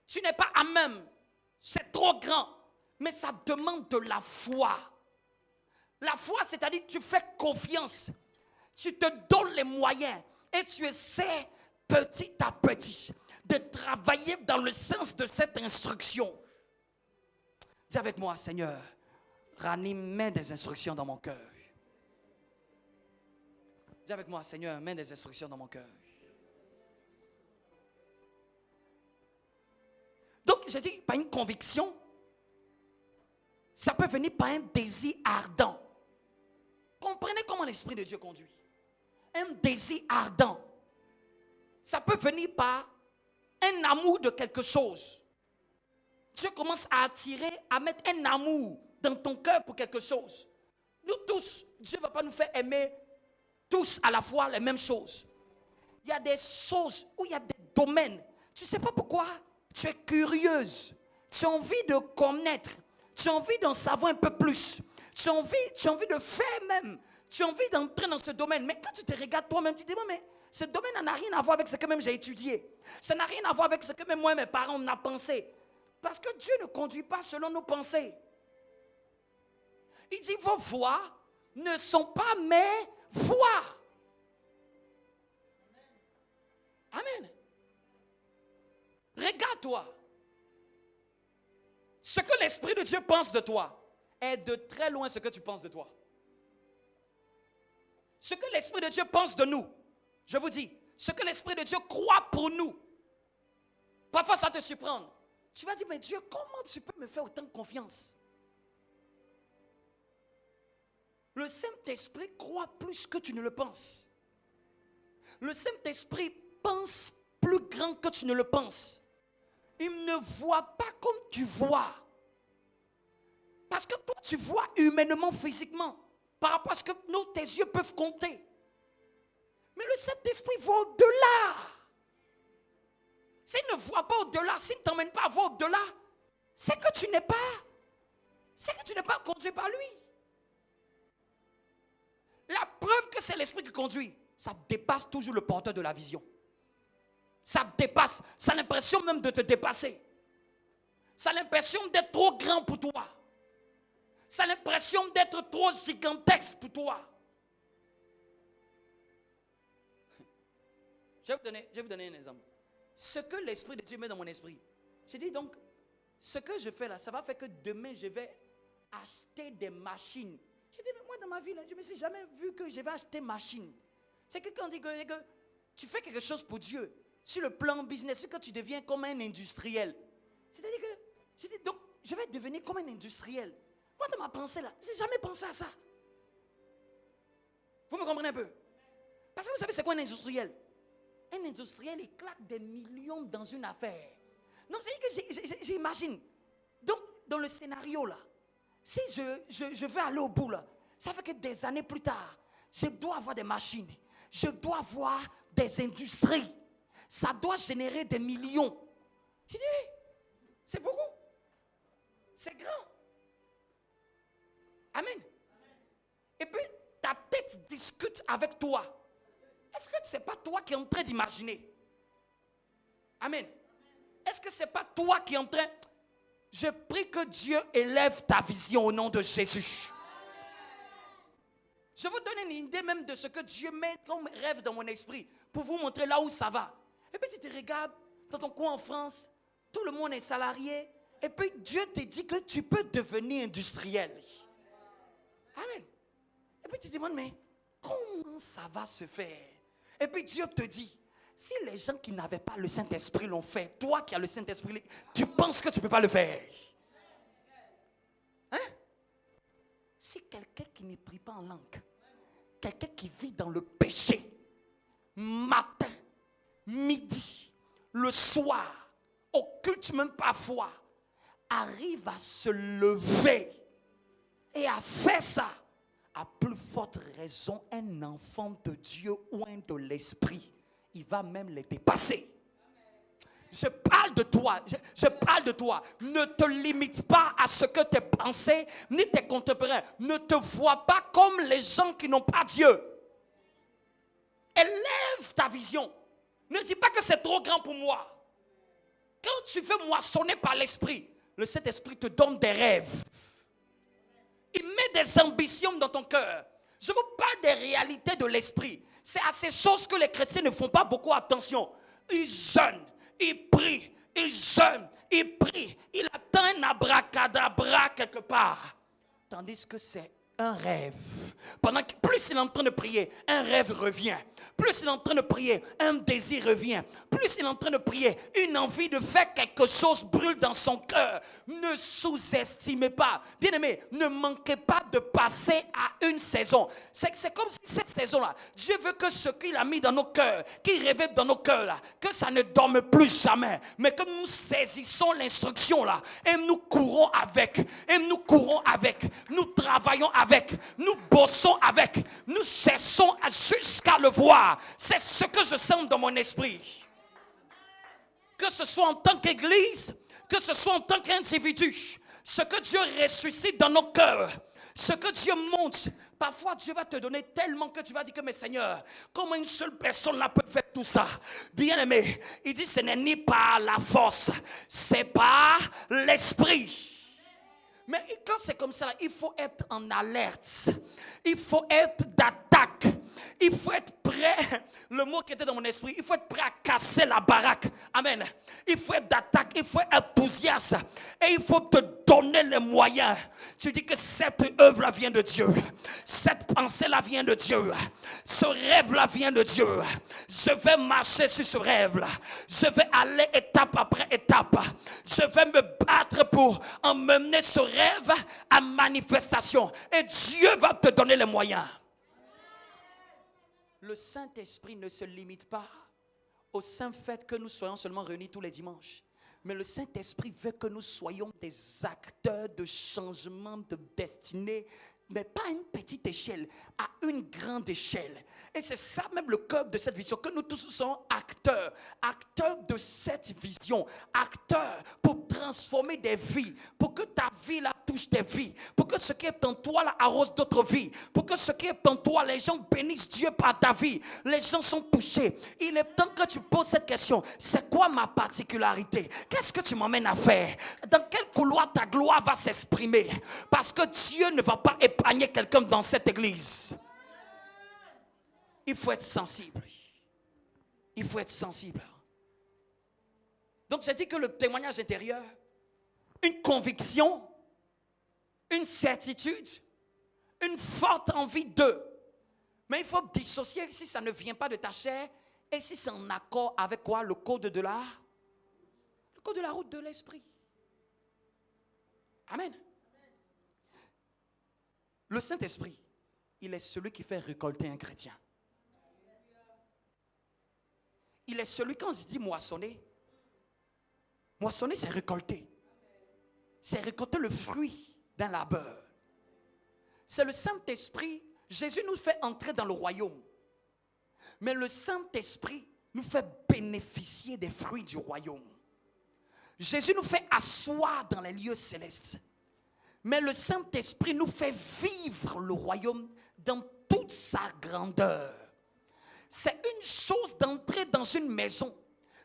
tu n'es pas à même. C'est trop grand. Mais ça demande de la foi. La foi, c'est-à-dire tu fais confiance. Tu te donnes les moyens. Et tu essaies petit à petit de travailler dans le sens de cette instruction. Dis avec moi, Seigneur, ranime, mets des instructions dans mon cœur. Dis avec moi, Seigneur, mets des instructions dans mon cœur. Donc, j'ai dit, par une conviction, ça peut venir par un désir ardent. Comprenez comment l'Esprit de Dieu conduit. Un désir ardent. Ça peut venir par un amour de quelque chose. Dieu commence à attirer, à mettre un amour dans ton cœur pour quelque chose. Nous tous, Dieu ne va pas nous faire aimer tous à la fois les mêmes choses. Il y a des choses où il y a des domaines. Tu ne sais pas pourquoi. Tu es curieuse. Tu as envie de connaître. Tu as envie d'en savoir un peu plus. Tu as envie de faire même. Tu as envie d'entrer dans ce domaine. Mais quand tu te regardes toi-même, tu te dis, mais ce domaine n'a rien à voir avec ce que même j'ai étudié. Ça n'a rien à voir avec ce que même moi et mes parents on a pensé. Parce que Dieu ne conduit pas selon nos pensées. Il dit, vos voix ne sont pas mes voix. Amen. Regarde-toi. Ce que l'Esprit de Dieu pense de toi est de très loin ce que tu penses de toi. Ce que l'Esprit de Dieu pense de nous, je vous dis, ce que l'Esprit de Dieu croit pour nous, parfois ça te surprend. Tu vas dire, mais Dieu, comment tu peux me faire autant confiance? Le Saint-Esprit croit plus que tu ne le penses. Le Saint-Esprit pense plus grand que tu ne le penses. Il ne voit pas comme tu vois. Parce que toi, tu vois humainement, physiquement, par rapport à ce que tes yeux peuvent compter. Mais le Saint-Esprit voit au-delà. S'il ne voit pas au-delà, s'il ne t'emmène pas à voir au-delà, c'est que tu n'es pas conduit par lui. La preuve que c'est l'Esprit qui conduit, ça dépasse toujours le porteur de la vision. Ça dépasse, ça a l'impression même de te dépasser. Ça a l'impression d'être trop grand pour toi. Ça a l'impression d'être trop gigantesque pour toi. Je vais vous donner un exemple. Ce que l'Esprit de Dieu met dans mon esprit. Je dis donc, ce que je fais là, ça va faire que demain je vais acheter des machines. Je dis, mais moi dans ma vie, là, je ne me suis jamais vu que je vais acheter machine. C'est que quand on dit que tu fais quelque chose pour Dieu, sur le plan business, c'est que tu deviens comme un industriel. C'est-à-dire que, je dis donc, je vais devenir comme un industriel. Moi dans ma pensée là, je n'ai jamais pensé à ça. Vous me comprenez un peu? Parce que vous savez c'est quoi un industriel? Un industriel, il claque des millions dans une affaire. Non, c'est que j'imagine. Donc, dans le scénario là, si je veux aller au bout là, ça fait que des années plus tard, je dois avoir des machines, je dois avoir des industries. Ça doit générer des millions. Je dis, c'est beaucoup. C'est grand. Amen. Et puis, ta tête discute avec toi. Est-ce que ce n'est pas toi qui es en train d'imaginer? Amen. Est-ce que ce n'est pas toi qui es en train... Je prie que Dieu élève ta vision au nom de Jésus. Je vous donne une idée même de ce que Dieu met comme rêve dans mon esprit pour vous montrer là où ça va. Et puis tu te regardes dans ton coin en France, tout le monde est salarié. Et puis Dieu te dit que tu peux devenir industriel. Amen. Et puis tu te demandes, mais comment ça va se faire? Et puis Dieu te dit, si les gens qui n'avaient pas le Saint-Esprit l'ont fait, toi qui as le Saint-Esprit, tu penses que tu ne peux pas le faire? Hein? Si quelqu'un qui ne prie pas en langue, quelqu'un qui vit dans le péché, matin, midi, le soir, occulte même parfois, arrive à se lever et à faire ça, à plus forte raison, un enfant de Dieu ou un de l'Esprit, il va même les dépasser. Je parle de toi, je parle de toi. Ne te limite pas à ce que tes pensées ni tes contemporains. Ne te vois pas comme les gens qui n'ont pas Dieu. Élève ta vision. Ne dis pas que c'est trop grand pour moi. Quand tu veux moissonner par l'Esprit, le Saint-Esprit te donne des rêves. Il met des ambitions dans ton cœur. Je vous parle des réalités de l'Esprit. C'est à ces choses que les chrétiens ne font pas beaucoup attention. Ils jeûnent, ils prient, ils jeûnent, ils prient. Il attend un abracadabra quelque part. Tandis que c'est un rêve. Pendant que plus il est en train de prier, un rêve revient. Plus il est en train de prier, un désir revient. Plus il est en train de prier, une envie de faire quelque chose brûle dans son cœur. Ne sous-estimez pas. Bien-aimés, ne manquez pas de passer à une saison. C'est comme si cette saison-là, Dieu veut que ce qu'il a mis dans nos cœurs, qu'il révèle dans nos cœurs, là, que ça ne dorme plus jamais. Mais que nous saisissons l'instruction là, et nous courons avec. Et nous courons avec. Nous travaillons avec. Nous bossons avec. Nous cherchons jusqu'à le voir. C'est ce que je sens dans mon esprit. Que ce soit en tant qu'église, que ce soit en tant qu'individu, ce que Dieu ressuscite dans nos cœurs, ce que Dieu montre. Parfois Dieu va te donner tellement que tu vas dire que mais Seigneur, comment une seule personne là peut faire tout ça? Bien aimé, il dit ce n'est ni par la force, c'est par l'esprit. Mais quand c'est comme ça, il faut être en alerte. Il faut être d'attaque. il faut être prêt, le mot qui était dans mon esprit, il faut être prêt à casser la baraque. Amen. Il faut être d'attaque, il faut être enthousiaste. Et il faut te donner les moyens. Tu dis que cette œuvre-là vient de Dieu. Cette pensée-là vient de Dieu. Ce rêve-là vient de Dieu. Je vais marcher sur ce rêve-là. Je vais aller étape après étape. Je vais me battre pour emmener ce rêve à manifestation. Et Dieu va te donner les moyens. Le Saint-Esprit ne se limite pas au simple fait que nous soyons seulement réunis tous les dimanches. Mais le Saint-Esprit veut que nous soyons des acteurs de changement de destinée, mais pas à une petite échelle, à une grande échelle. Et c'est ça même le cœur de cette vision, que nous tous sommes acteurs de cette vision, acteurs pour transformer des vies, pour que ta vie là touche des vies, pour que ce qui est en toi là arrose d'autres vies, pour que ce qui est en toi, les gens bénissent Dieu par ta vie, les gens sont touchés. Il est temps que tu poses cette question, c'est quoi ma particularité? Qu'est-ce que tu m'emmènes à faire? Dans quel couloir ta gloire va s'exprimer? Parce que Dieu ne va pas épargner quelqu'un dans cette église. Il faut être sensible. Il faut être sensible. Donc j'ai dit que le témoignage intérieur, une conviction, une certitude, une forte envie de. Mais il faut dissocier si ça ne vient pas de ta chair et si c'est en accord avec quoi? Le code de la route de l'esprit. Amen. Le Saint-Esprit, il est celui qui fait récolter un chrétien. Il est celui, quand je dis moissonner, moissonner c'est récolter. C'est récolter le fruit d'un labeur. C'est le Saint-Esprit. Jésus nous fait entrer dans le royaume. Mais le Saint-Esprit nous fait bénéficier des fruits du royaume. Jésus nous fait asseoir dans les lieux célestes. Mais le Saint-Esprit nous fait vivre le royaume dans toute sa grandeur. C'est une chose d'entrer dans une maison,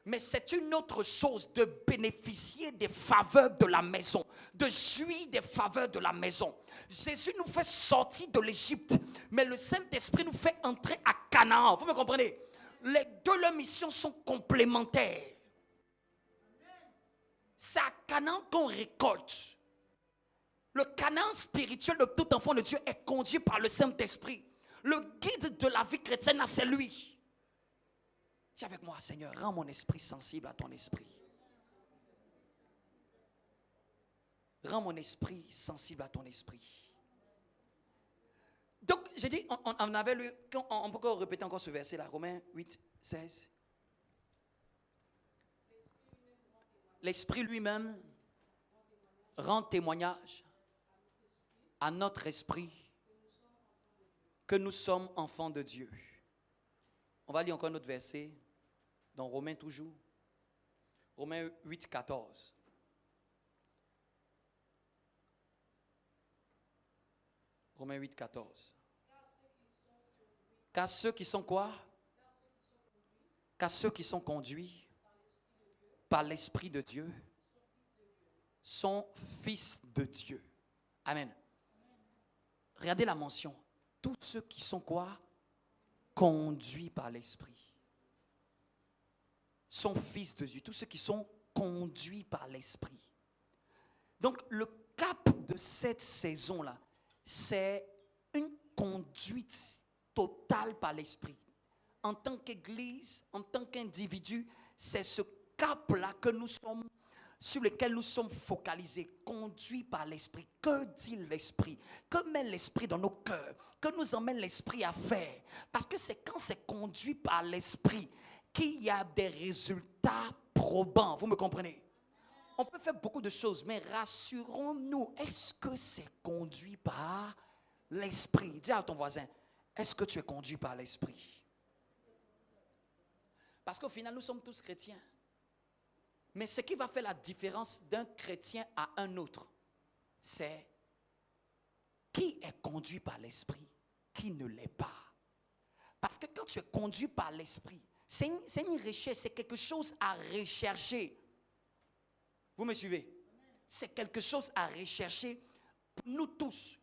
mais c'est une autre chose de bénéficier des faveurs de la maison, de jouir des faveurs de la maison. Jésus nous fait sortir de l'Égypte, mais le Saint-Esprit nous fait entrer à Canaan. Vous me comprenez? Les deux, leurs missions sont complémentaires. C'est à Canaan qu'on récolte. Le Canaan spirituel de tout enfant de Dieu est conduit par le Saint-Esprit. Le guide de la vie chrétienne, c'est lui. Dis avec moi, Seigneur, rends mon esprit sensible à ton esprit. Rends mon esprit sensible à ton esprit. Donc, j'ai dit, on avait lu, on peut encore répéter encore ce verset là, Romains 8, 16. L'esprit lui-même rend témoignage à notre esprit que nous sommes enfants de Dieu. On va lire encore un autre verset dans Romains toujours. Romains 8, 14. Romains 8, 14. Car ceux qui sont quoi? Car ceux qui sont conduits par l'Esprit de Dieu sont fils de Dieu. Amen. Regardez la mention. Tous ceux qui sont quoi? Conduits par l'Esprit. Sont fils de Dieu. Tous ceux qui sont conduits par l'Esprit. Donc le cap de cette saison-là, c'est une conduite totale par l'Esprit. En tant qu'Église, en tant qu'individu, c'est ce cap-là que nous sommes, sur lequel nous sommes focalisés, conduits par l'Esprit. Que dit l'Esprit? Que met l'Esprit dans nos cœurs? Que nous emmène l'Esprit à faire? Parce que c'est quand c'est conduit par l'Esprit qu'il y a des résultats probants. Vous me comprenez? On peut faire beaucoup de choses, mais rassurons-nous, est-ce que c'est conduit par l'Esprit? Dis à ton voisin, est-ce que tu es conduit par l'Esprit? Parce qu'au final, nous sommes tous chrétiens. Mais ce qui va faire la différence d'un chrétien à un autre, c'est qui est conduit par l'Esprit, qui ne l'est pas. Parce que quand tu es conduit par l'Esprit, c'est une recherche, c'est quelque chose à rechercher. Vous me suivez? C'est quelque chose à rechercher, nous tous,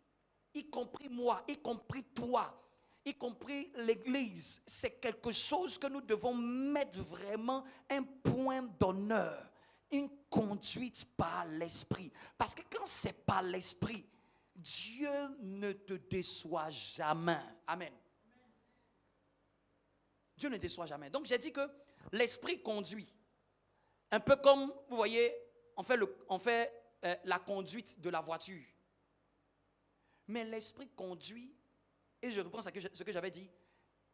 y compris moi, y compris toi. y compris l'Église, c'est quelque chose que nous devons mettre vraiment un point d'honneur, une conduite par l'Esprit. Parce que quand c'est par l'Esprit, Dieu ne te déçoit jamais. Amen. Dieu ne déçoit jamais. Donc j'ai dit que l'Esprit conduit. Un peu comme, vous voyez, on fait la conduite de la voiture. Mais l'Esprit conduit, et je reprends ce que j'avais dit,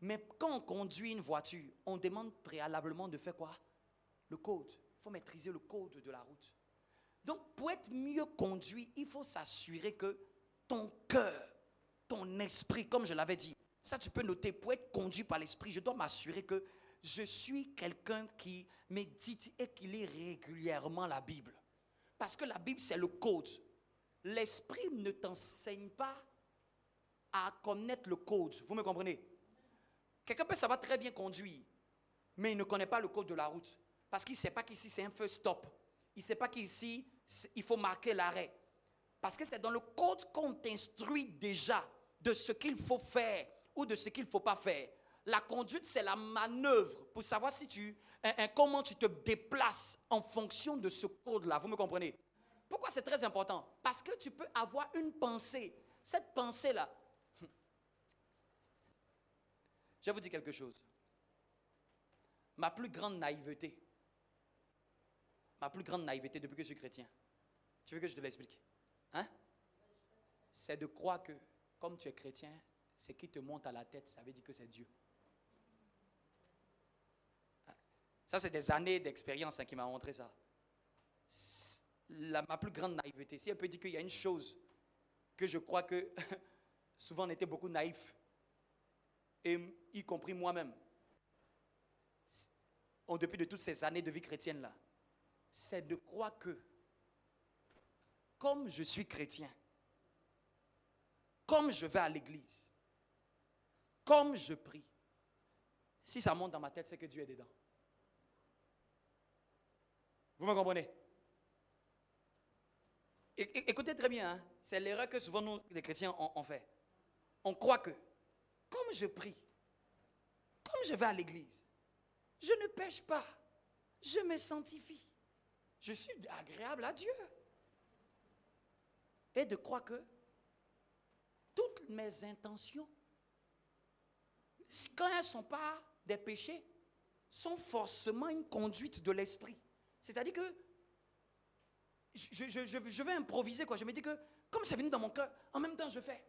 mais quand on conduit une voiture, on demande préalablement de faire quoi? Le code. Il faut maîtriser le code de la route. Donc, pour être mieux conduit, il faut s'assurer que ton cœur, ton esprit, comme je l'avais dit, ça tu peux noter, pour être conduit par l'Esprit, je dois m'assurer que je suis quelqu'un qui médite et qui lit régulièrement la Bible. Parce que la Bible, c'est le code. L'Esprit ne t'enseigne pas à connaître le code. Vous me comprenez? Quelqu'un peut savoir très bien conduire, mais il ne connaît pas le code de la route. Parce qu'il ne sait pas qu'ici, c'est un feu stop. Il ne sait pas qu'ici, il faut marquer l'arrêt. Parce que c'est dans le code qu'on t'instruit déjà de ce qu'il faut faire ou de ce qu'il ne faut pas faire. La conduite, c'est la manœuvre pour savoir si comment tu te déplaces en fonction de ce code-là. Vous me comprenez? Pourquoi c'est très important? Parce que tu peux avoir une pensée. Cette pensée-là, je vais vous dire quelque chose. Ma plus grande naïveté depuis que je suis chrétien, tu veux que je te l'explique? Hein? C'est de croire que, comme tu es chrétien, ce qui te monte à la tête, ça veut dire que c'est Dieu. Ça, c'est des années d'expérience qui m'ont montré ça. Ma plus grande naïveté, si elle peut dire qu'il y a une chose que je crois que souvent on était beaucoup naïfs, et y compris moi-même, depuis de toutes ces années de vie chrétienne là, c'est de croire que comme je suis chrétien, comme je vais à l'église, comme je prie, si ça monte dans ma tête, c'est que Dieu est dedans. Vous me comprenez? Écoutez très bien, hein? C'est l'erreur que souvent nous, les chrétiens, on fait. On croit que, comme je prie, comme je vais à l'église, je ne pêche pas, je me sanctifie, je suis agréable à Dieu. Et de croire que toutes mes intentions, quand elles ne sont pas des péchés, sont forcément une conduite de l'esprit. C'est-à-dire que je vais improviser, quoi. Je me dis que, comme c'est venu dans mon cœur, en même temps je fais.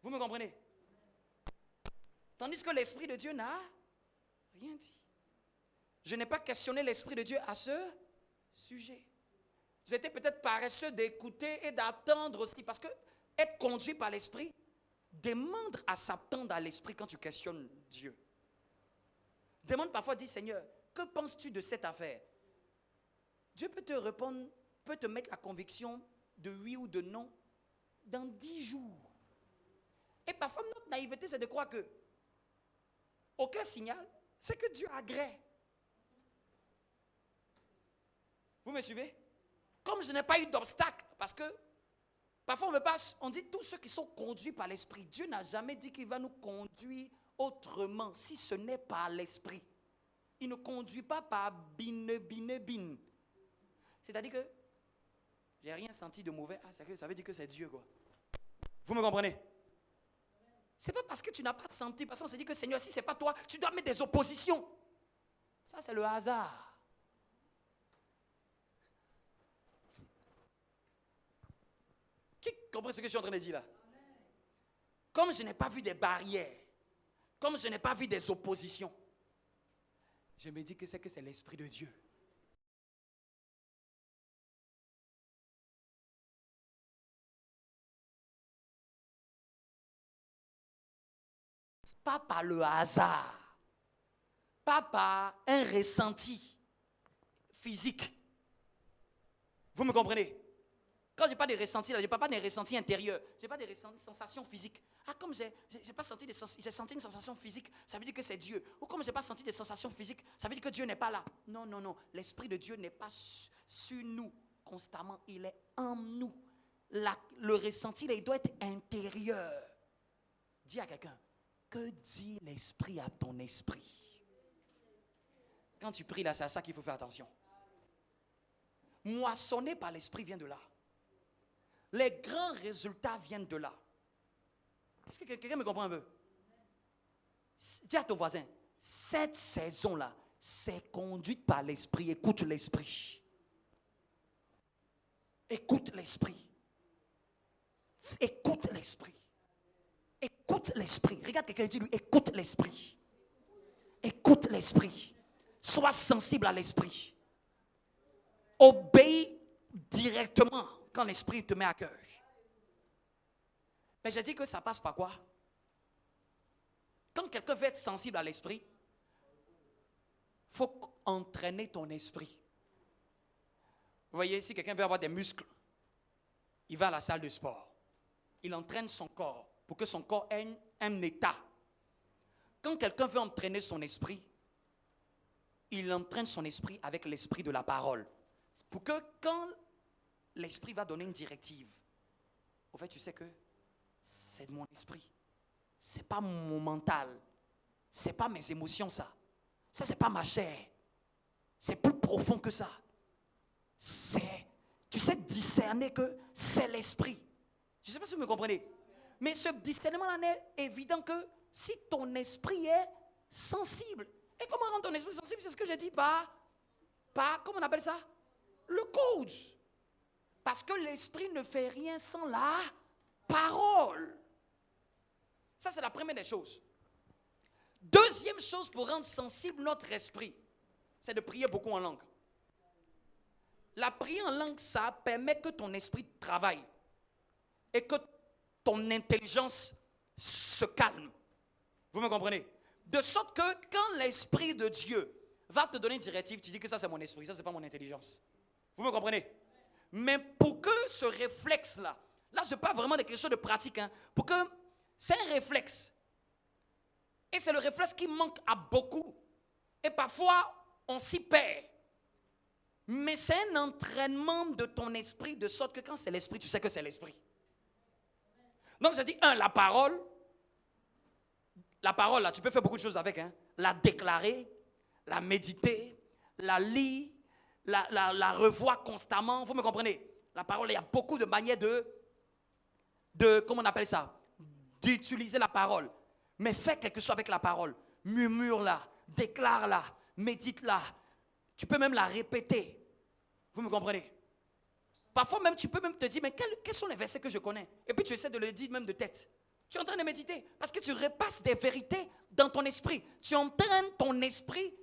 Vous me comprenez? Tandis que l'Esprit de Dieu n'a rien dit. Je n'ai pas questionné l'Esprit de Dieu à ce sujet. J'étais peut-être paresseux d'écouter et d'attendre aussi, parce que être conduit par l'Esprit demande à s'attendre à l'Esprit quand tu questionnes Dieu. Demande parfois, dis Seigneur, que penses-tu de cette affaire? Dieu peut te répondre, peut te mettre la conviction de oui ou de non dans 10 jours. Et parfois, notre naïveté, c'est de croire que aucun signal, c'est que Dieu agrée. Vous me suivez? Comme je n'ai pas eu d'obstacle, parce que parfois on dit tous ceux qui sont conduits par l'Esprit. Dieu n'a jamais dit qu'il va nous conduire autrement, si ce n'est par l'Esprit. Il ne conduit pas par bin. C'est-à-dire que j'ai rien senti de mauvais. Ah, ça veut dire que c'est Dieu, quoi. Vous me comprenez? C'est pas parce que tu n'as pas senti, parce qu'on s'est dit que Seigneur, si ce n'est pas toi, tu dois mettre des oppositions. Ça, c'est le hasard. Qui comprend ce que je suis en train de dire là? Comme je n'ai pas vu des barrières, comme je n'ai pas vu des oppositions, je me dis que c'est l'Esprit de Dieu. Pas par le hasard, pas par un ressenti physique. Vous me comprenez? Quand je parle de ressenti, je ne parle pas des ressentis intérieurs, je parle des sensations physiques. Ah, comme j'ai senti une sensation physique, ça veut dire que c'est Dieu. Ou comme je n'ai pas senti des sensations physiques, ça veut dire que Dieu n'est pas là. Non. L'Esprit de Dieu n'est pas sur nous constamment, il est en nous. Le ressenti, il doit être intérieur. Dis à quelqu'un, Que dit l'esprit à ton esprit? Quand tu pries là, c'est à ça qu'il faut faire attention. Moissonner par l'esprit vient de là. Les grands résultats viennent de là. Est-ce que quelqu'un me comprend un peu? Dis à ton voisin, cette saison-là, c'est conduite par l'esprit. Écoute l'esprit. Écoute l'esprit. Écoute l'esprit. Écoute l'esprit. Regarde quelqu'un et dis-lui, écoute l'esprit. Écoute l'esprit. Sois sensible à l'esprit. Obéis directement quand l'esprit te met à cœur. Mais j'ai dit que ça passe par quoi? Quand quelqu'un veut être sensible à l'esprit, il faut entraîner ton esprit. Vous voyez, si quelqu'un veut avoir des muscles, il va à la salle de sport. Il entraîne son corps pour que son corps ait un état. Quand quelqu'un veut entraîner son esprit, il entraîne son esprit avec l'esprit de la parole. Pour que quand l'esprit va donner une directive, au fait, tu sais que c'est de mon esprit. C'est pas mon mental. C'est pas mes émotions, ça. Ça, c'est pas ma chair. C'est plus profond que ça. Tu sais discerner que c'est l'esprit. Je ne sais pas si vous me comprenez. Mais ce discernement-là n'est évident que si ton esprit est sensible. Et comment rendre ton esprit sensible? C'est ce que j'ai dit par comment on appelle ça? Le code. Parce que l'esprit ne fait rien sans la parole. Ça, c'est la première des choses. Deuxième chose pour rendre sensible notre esprit, c'est de prier beaucoup en langue. La prière en langue, ça permet que ton esprit travaille et que ton intelligence se calme. Vous me comprenez? De sorte que quand l'Esprit de Dieu va te donner une directive, tu dis que ça c'est mon esprit, ça c'est pas mon intelligence. Vous me comprenez? Mais pour que ce réflexe-là, là je parle vraiment de quelque chose de pratique, pour que c'est un réflexe. Et c'est le réflexe qui manque à beaucoup. Et parfois, on s'y perd. Mais c'est un entraînement de ton esprit, de sorte que quand c'est l'esprit, tu sais que c'est l'esprit. Donc, j'ai dit, la parole. La parole, là, tu peux faire beaucoup de choses avec. La déclarer, la méditer, la lire, la revoir constamment. Vous me comprenez? La parole, il y a beaucoup de manières comment on appelle ça? D'utiliser la parole. Mais fais quelque chose avec la parole. Murmure-la, déclare-la, médite-la. Tu peux même la répéter. Vous me comprenez? Parfois même, tu peux même te dire, mais quels sont les versets que je connais? Et puis tu essaies de le dire même de tête. Tu es en train de méditer. Parce que tu repasses des vérités dans ton esprit. Tu entraînes ton esprit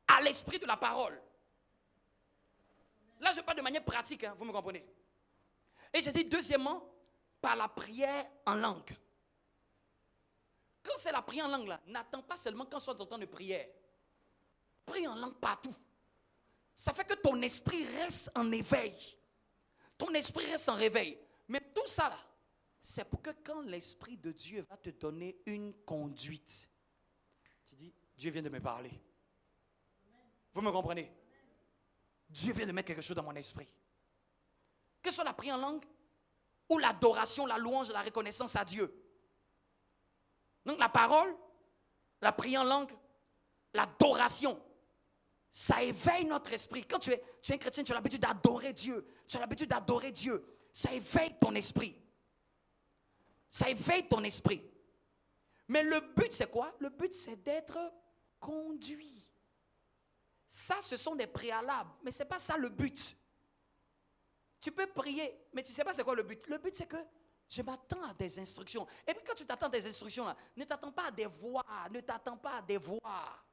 à l'esprit de la parole. Là, je parle de manière pratique, vous me comprenez? Et j'ai dit, deuxièmement, par la prière en langue. Quand c'est la prière en langue, là, n'attends pas seulement quand soit ton temps de prière. Prie en langue partout. Ça fait que ton esprit reste en éveil. Ton esprit reste en réveil. Mais tout ça, là, c'est pour que quand l'Esprit de Dieu va te donner une conduite, tu dis, Dieu vient de me parler. Vous me comprenez? Dieu vient de mettre quelque chose dans mon esprit. Que ce soit la prière en langue ou l'adoration, la louange, la reconnaissance à Dieu. Donc la parole, la prière en langue, l'adoration, ça éveille notre esprit. Quand tu es un chrétien, tu as l'habitude d'adorer Dieu. Tu as l'habitude d'adorer Dieu. Ça éveille ton esprit. Ça éveille ton esprit. Mais le but, c'est quoi? Le but, c'est d'être conduit. Ça, ce sont des préalables. Mais ce n'est pas ça le but. Tu peux prier, mais tu ne sais pas c'est quoi le but. Le but, c'est que je m'attends à des instructions. Et puis quand tu t'attends à des instructions, là, ne t'attends pas à des voix. Ne t'attends pas à des voix.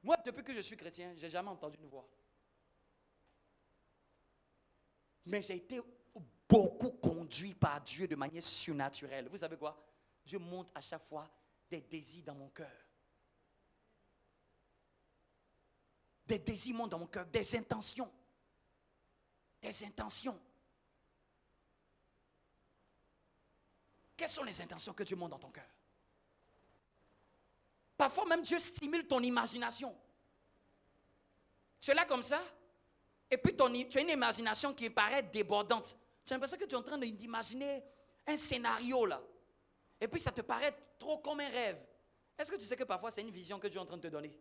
Moi, depuis que je suis chrétien, je n'ai jamais entendu une voix. Mais j'ai été beaucoup conduit par Dieu de manière surnaturelle. Vous savez quoi? Dieu montre à chaque fois des désirs dans mon cœur. Des désirs montent dans mon cœur, des intentions. Des intentions. Quelles sont les intentions que Dieu montre dans ton cœur? Parfois même Dieu stimule ton imagination. Tu es là comme ça, et puis tu as une imagination qui paraît débordante. Tu as l'impression que tu es en train d'imaginer un scénario là. Et puis ça te paraît trop comme un rêve. Est-ce que tu sais que parfois c'est une vision que Dieu est en train de te donner?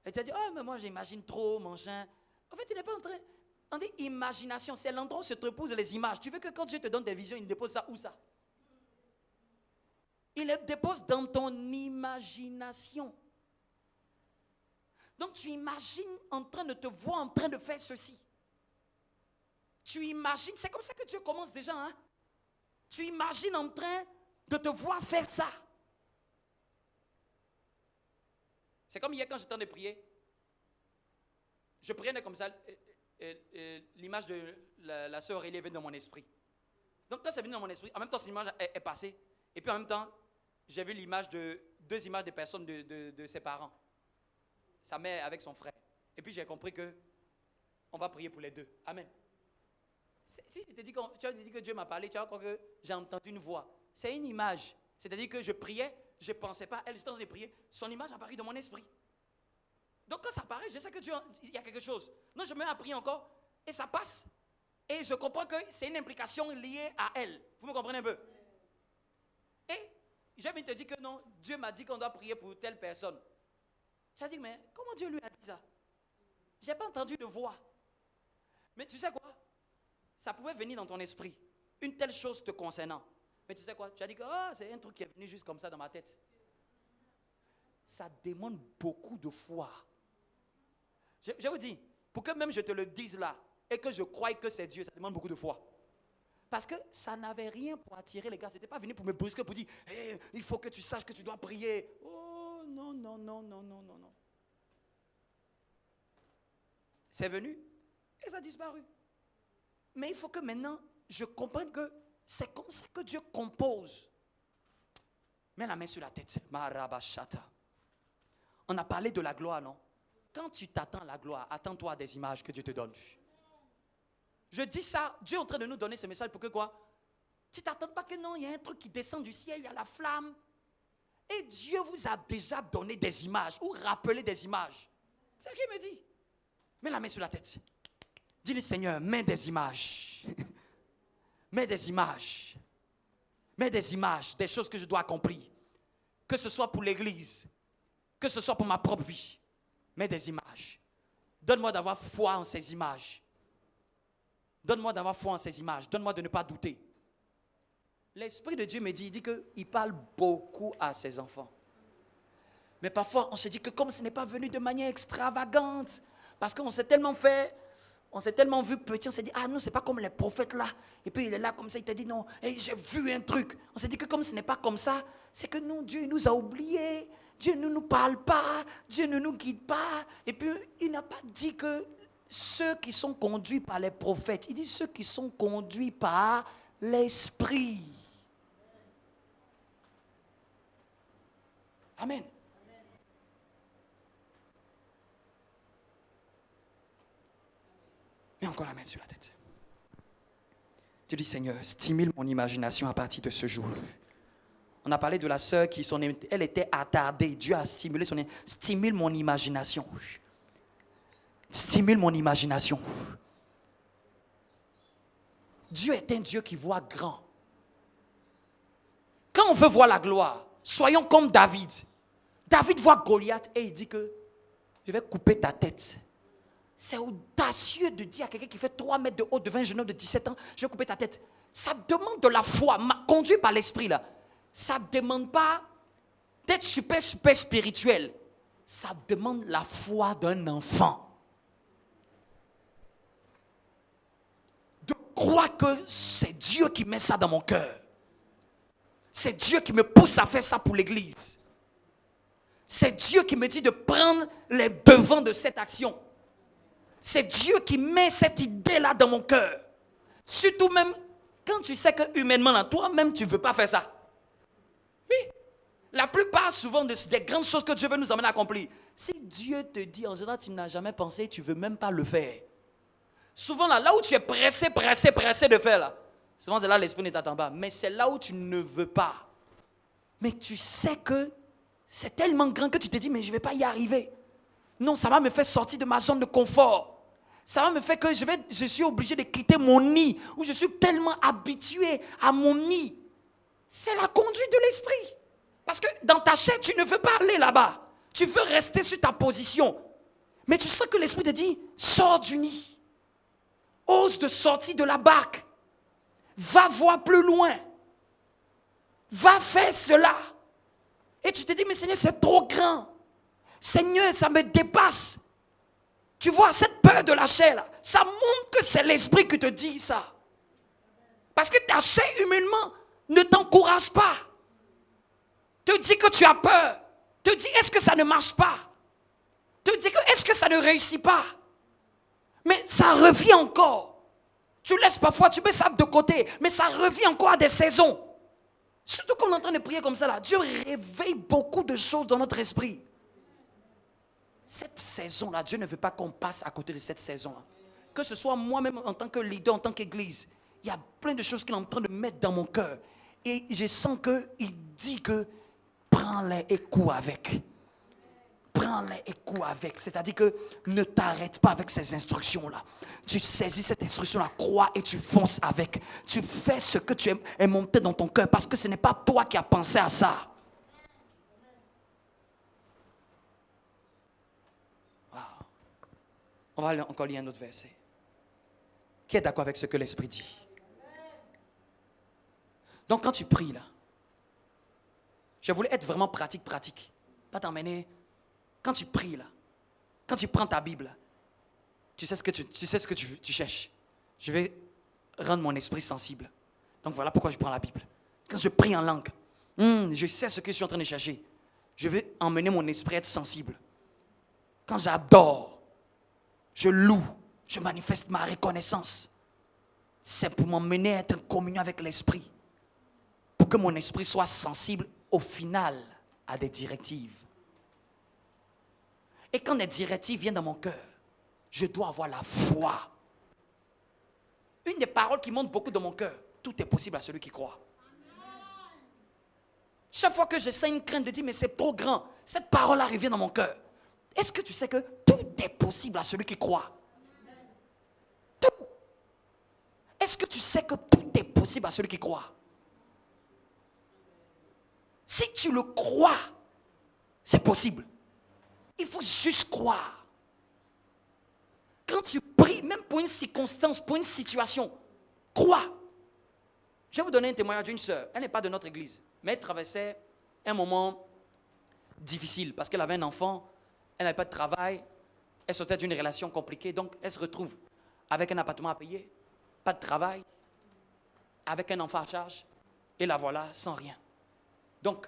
Et tu as dit, oh mais moi j'imagine trop, machin. En fait, tu n'es pas en train... On dit imagination, c'est l'endroit où se reposent les images. Tu veux que quand Dieu te donne des visions, il dépose ça où ça? Il les dépose dans ton imagination. Donc tu imagines en train de te voir en train de faire ceci. Tu imagines, c'est comme ça que Dieu commence déjà. Hein? Tu imagines en train de te voir faire ça. C'est comme hier quand j'étais en train de prier. Je priais comme ça. L'image de la sœur Aurélie est venue dans mon esprit. Donc quand c'est venu dans mon esprit, en même temps cette image est passée. Et puis en même temps, j'ai vu l'image de deux images de personnes de ses parents. Sa mère avec son frère. Et puis j'ai compris que on va prier pour les deux. Amen. Si tu as dit que Dieu m'a parlé, tu as encore que j'ai entendu une voix. C'est une image. C'est-à-dire que je priais, je ne pensais pas, elle était en train de prier, son image apparaît dans mon esprit. Donc quand ça apparaît, je sais que Dieu, il y a quelque chose. Non, je me mets à prier encore, et ça passe. Et je comprends que c'est une implication liée à elle. Vous me comprenez un peu? Et j'ai envie de te dire que non, Dieu m'a dit qu'on doit prier pour telle personne. J'ai dit, mais comment Dieu lui a dit ça? Je n'ai pas entendu de voix. Mais tu sais quoi? Ça pouvait venir dans ton esprit, une telle chose te concernant. Mais tu sais quoi? Tu as dit que c'est un truc qui est venu juste comme ça dans ma tête. Ça demande beaucoup de foi. Je vous dis, pour que même je te le dise là, et que je croie que c'est Dieu, ça demande beaucoup de foi. Parce que ça n'avait rien pour attirer les gars. Ce n'était pas venu pour me brusquer, pour dire, hey, il faut que tu saches que tu dois prier. Oh non, non, non, non, non, non, non. C'est venu et ça a disparu. Mais il faut que maintenant, je comprenne que c'est comme ça que Dieu compose. Mets la main sur la tête. On a parlé de la gloire, non? Quand tu t'attends à la gloire, attends-toi à des images que Dieu te donne. Je dis ça, Dieu est en train de nous donner ce message pour que quoi? Tu ne t'attends pas que non, il y a un truc qui descend du ciel, il y a la flamme. Et Dieu vous a déjà donné des images ou rappelé des images. C'est ce qu'il me dit. Mets la main sur la tête. Dis-lui, Seigneur, mets des images. Mets des images. Mets des images, des choses que je dois accomplir. Que ce soit pour l'église, que ce soit pour ma propre vie. Mets des images. Donne-moi d'avoir foi en ces images. Donne-moi d'avoir foi en ces images. Donne-moi de ne pas douter. L'Esprit de Dieu me dit, il dit qu'il parle beaucoup à ses enfants. Mais parfois, on se dit que comme ce n'est pas venu de manière extravagante, parce qu'on s'est tellement fait, on s'est tellement vu petit, on s'est dit, ah non, c'est pas comme les prophètes là. Et puis il est là comme ça, il t'a dit non, hey, j'ai vu un truc. On s'est dit que comme ce n'est pas comme ça, c'est que non, Dieu nous a oubliés. Dieu ne nous parle pas, Dieu ne nous guide pas. Et puis il n'a pas dit que ceux qui sont conduits par les prophètes, il dit ceux qui sont conduits par l'Esprit. Amen. Mets encore la main sur la tête. Tu dis, Seigneur, stimule mon imagination à partir de ce jour. On a parlé de la sœur qui, elle était attardée. Dieu a stimulé son imagination. Stimule mon imagination. Stimule mon imagination. Dieu est un Dieu qui voit grand. Quand on veut voir la gloire, soyons comme David. David voit Goliath et il dit que je vais couper ta tête. C'est audacieux de dire à quelqu'un qui fait 3 mètres de haut devant un jeune homme de 17 ans, je vais couper ta tête. Ça demande de la foi, conduit par l'esprit là. Ça ne demande pas d'être super spirituel. Ça demande la foi d'un enfant. De croire que c'est Dieu qui met ça dans mon cœur. C'est Dieu qui me pousse à faire ça pour l'église. C'est Dieu qui me dit de prendre les devants de cette action. C'est Dieu qui met cette idée-là dans mon cœur. Surtout même quand tu sais que humainement, toi-même, tu ne veux pas faire ça. Oui. La plupart, souvent, des grandes choses que Dieu veut nous amener à accomplir. Si Dieu te dit, en général, tu n'as jamais pensé, tu ne veux même pas le faire. Souvent, là où tu es pressé de faire, là, souvent, c'est là l'esprit ne t'attend pas. Mais c'est là où tu ne veux pas. Mais tu sais que c'est tellement grand que tu te dis, mais je ne vais pas y arriver. Non, ça va me faire sortir de ma zone de confort. Ça va me faire que je suis obligé de quitter mon nid, où je suis tellement habitué à mon nid. C'est la conduite de l'esprit. Parce que dans ta chair, tu ne veux pas aller là-bas. Tu veux rester sur ta position. Mais tu sens que l'esprit te dit, sors du nid. Ose de sortir de la barque. Va voir plus loin. Va faire cela. Et tu te dis, mais Seigneur, c'est trop grand. Seigneur, ça me dépasse. Tu vois, cette peur de la chair, là, ça montre que c'est l'esprit qui te dit ça. Parce que ta chair, humainement, ne t'encourage pas. Te dit que tu as peur. Te dit, est-ce que ça ne marche pas? Te dit que, est-ce que ça ne réussit pas? Mais ça revient encore. Tu laisses parfois, tu mets ça de côté, mais ça revient encore à des saisons. Surtout quand on est en train de prier comme ça, là, Dieu réveille beaucoup de choses dans notre esprit. Cette saison-là, Dieu ne veut pas qu'on passe à côté de cette saison-là. Que ce soit moi-même en tant que leader, en tant qu'église, il y a plein de choses qu'il est en train de mettre dans mon cœur. Et je sens qu'il dit que prends-les et cours avec. Prends-les et cours avec. C'est-à-dire que ne t'arrête pas avec ces instructions-là. Tu saisis cette instruction-là, crois et tu fonces avec. Tu fais ce que tu es monté dans ton cœur parce que ce n'est pas toi qui as pensé à ça. Wow. On va encore lire un autre verset. Qui est d'accord avec ce que l'Esprit dit? Donc quand tu pries là, je voulais être vraiment pratique. Pas t'emmener. Quand tu pries là, quand tu prends ta Bible, là, tu sais ce que tu cherches. Je vais rendre mon esprit sensible. Donc voilà pourquoi je prends la Bible. Quand je prie en langue, je sais ce que je suis en train de chercher. Je vais emmener mon esprit à être sensible. Quand j'adore, je loue, je manifeste ma reconnaissance. C'est pour m'emmener à être en communion avec l'esprit. Pour que mon esprit soit sensible au final à des directives. Et quand des directives viennent dans mon cœur, je dois avoir la foi. Une des paroles qui monte beaucoup dans mon cœur, tout est possible à celui qui croit. Chaque fois que je sens une crainte de dire, mais c'est trop grand, cette parole-là revient dans mon cœur. Est-ce que tu sais que tout est possible à celui qui croit? Tout. Est-ce que tu sais que tout est possible à celui qui croit? Si tu le crois, c'est possible. Il faut juste croire. Quand tu pries, même pour une circonstance, pour une situation, crois. Je vais vous donner un témoignage d'une sœur. Elle n'est pas de notre église, mais elle traversait un moment difficile parce qu'elle avait un enfant, elle n'avait pas de travail, elle sortait d'une relation compliquée, donc elle se retrouve avec un appartement à payer, pas de travail, avec un enfant à charge, et la voilà sans rien. Donc,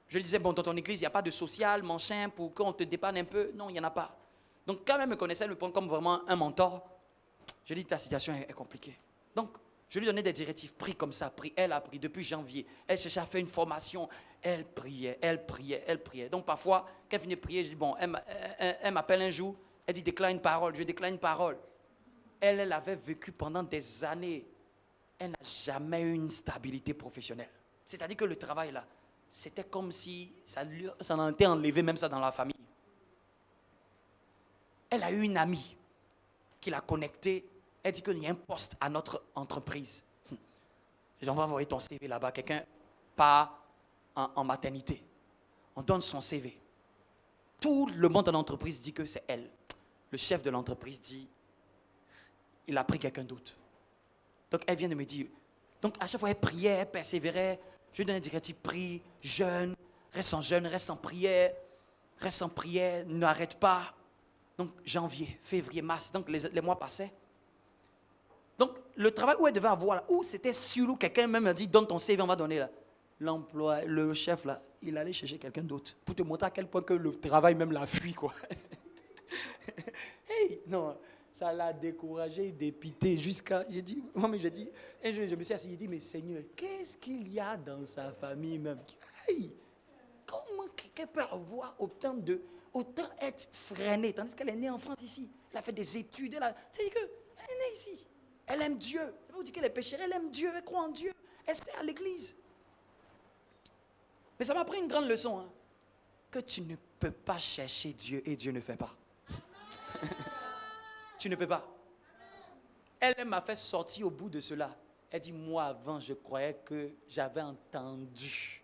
je lui disais, bon, dans ton église, il n'y a pas de social, machin, pour qu'on te dépanne un peu. Non, il n'y en a pas. Donc, quand elle me connaissait, elle me prend comme vraiment un mentor. Je lui dis, ta situation est compliquée. Donc, je lui donnais des directives, prie comme ça, prie. Elle a prié depuis janvier. Elle cherchait à faire une formation. Elle priait. Donc, parfois, quand elle finit de prier, je dis, bon, elle m'appelle un jour, elle dit, déclare une parole. Je déclare une parole. Elle avait vécu pendant des années. Elle n'a jamais eu une stabilité professionnelle. C'est-à-dire que le travail, là, c'était comme si ça en était enlevé, même ça dans la famille. Elle a eu une amie qui l'a connectée. Elle dit qu'il y a un poste à notre entreprise. On va envoyer ton CV là-bas. Quelqu'un part en maternité. On donne son CV. Tout le monde dans l'entreprise dit que c'est elle. Le chef de l'entreprise dit, il a pris quelqu'un d'autre. Donc elle vient de me dire, donc à chaque fois elle priait, elle persévérait. Je lui donne une directive, prie, jeûne, reste en prière, n'arrête pas. Donc janvier, février, mars, donc les mois passaient. Donc le travail où elle devait avoir, là, où c'était sûr, où quelqu'un même a dit, donne ton CV, on va donner là. L'emploi, le chef là, il allait chercher quelqu'un d'autre pour te montrer à quel point que le travail même l'a fui quoi. Hey, non, ça l'a découragé, dépité jusqu'à, j'ai dit, un jour je me suis assis, j'ai dit, mais Seigneur, qu'est-ce qu'il y a dans sa famille même? Hey, comment quelqu'un peut avoir autant être freiné, tandis qu'elle est née en France ici, elle a fait des études, c'est-à-dire qu'elle est née ici, elle aime Dieu, ça veut dire qu'elle est pécheresse, elle aime Dieu, elle croit en Dieu, elle sert à l'église. Mais ça m'a appris une grande leçon, hein, que tu ne peux pas chercher Dieu et Dieu ne fait pas. Tu ne peux pas. Elle m'a fait sortir au bout de cela. Elle dit, moi avant, je croyais que j'avais entendu.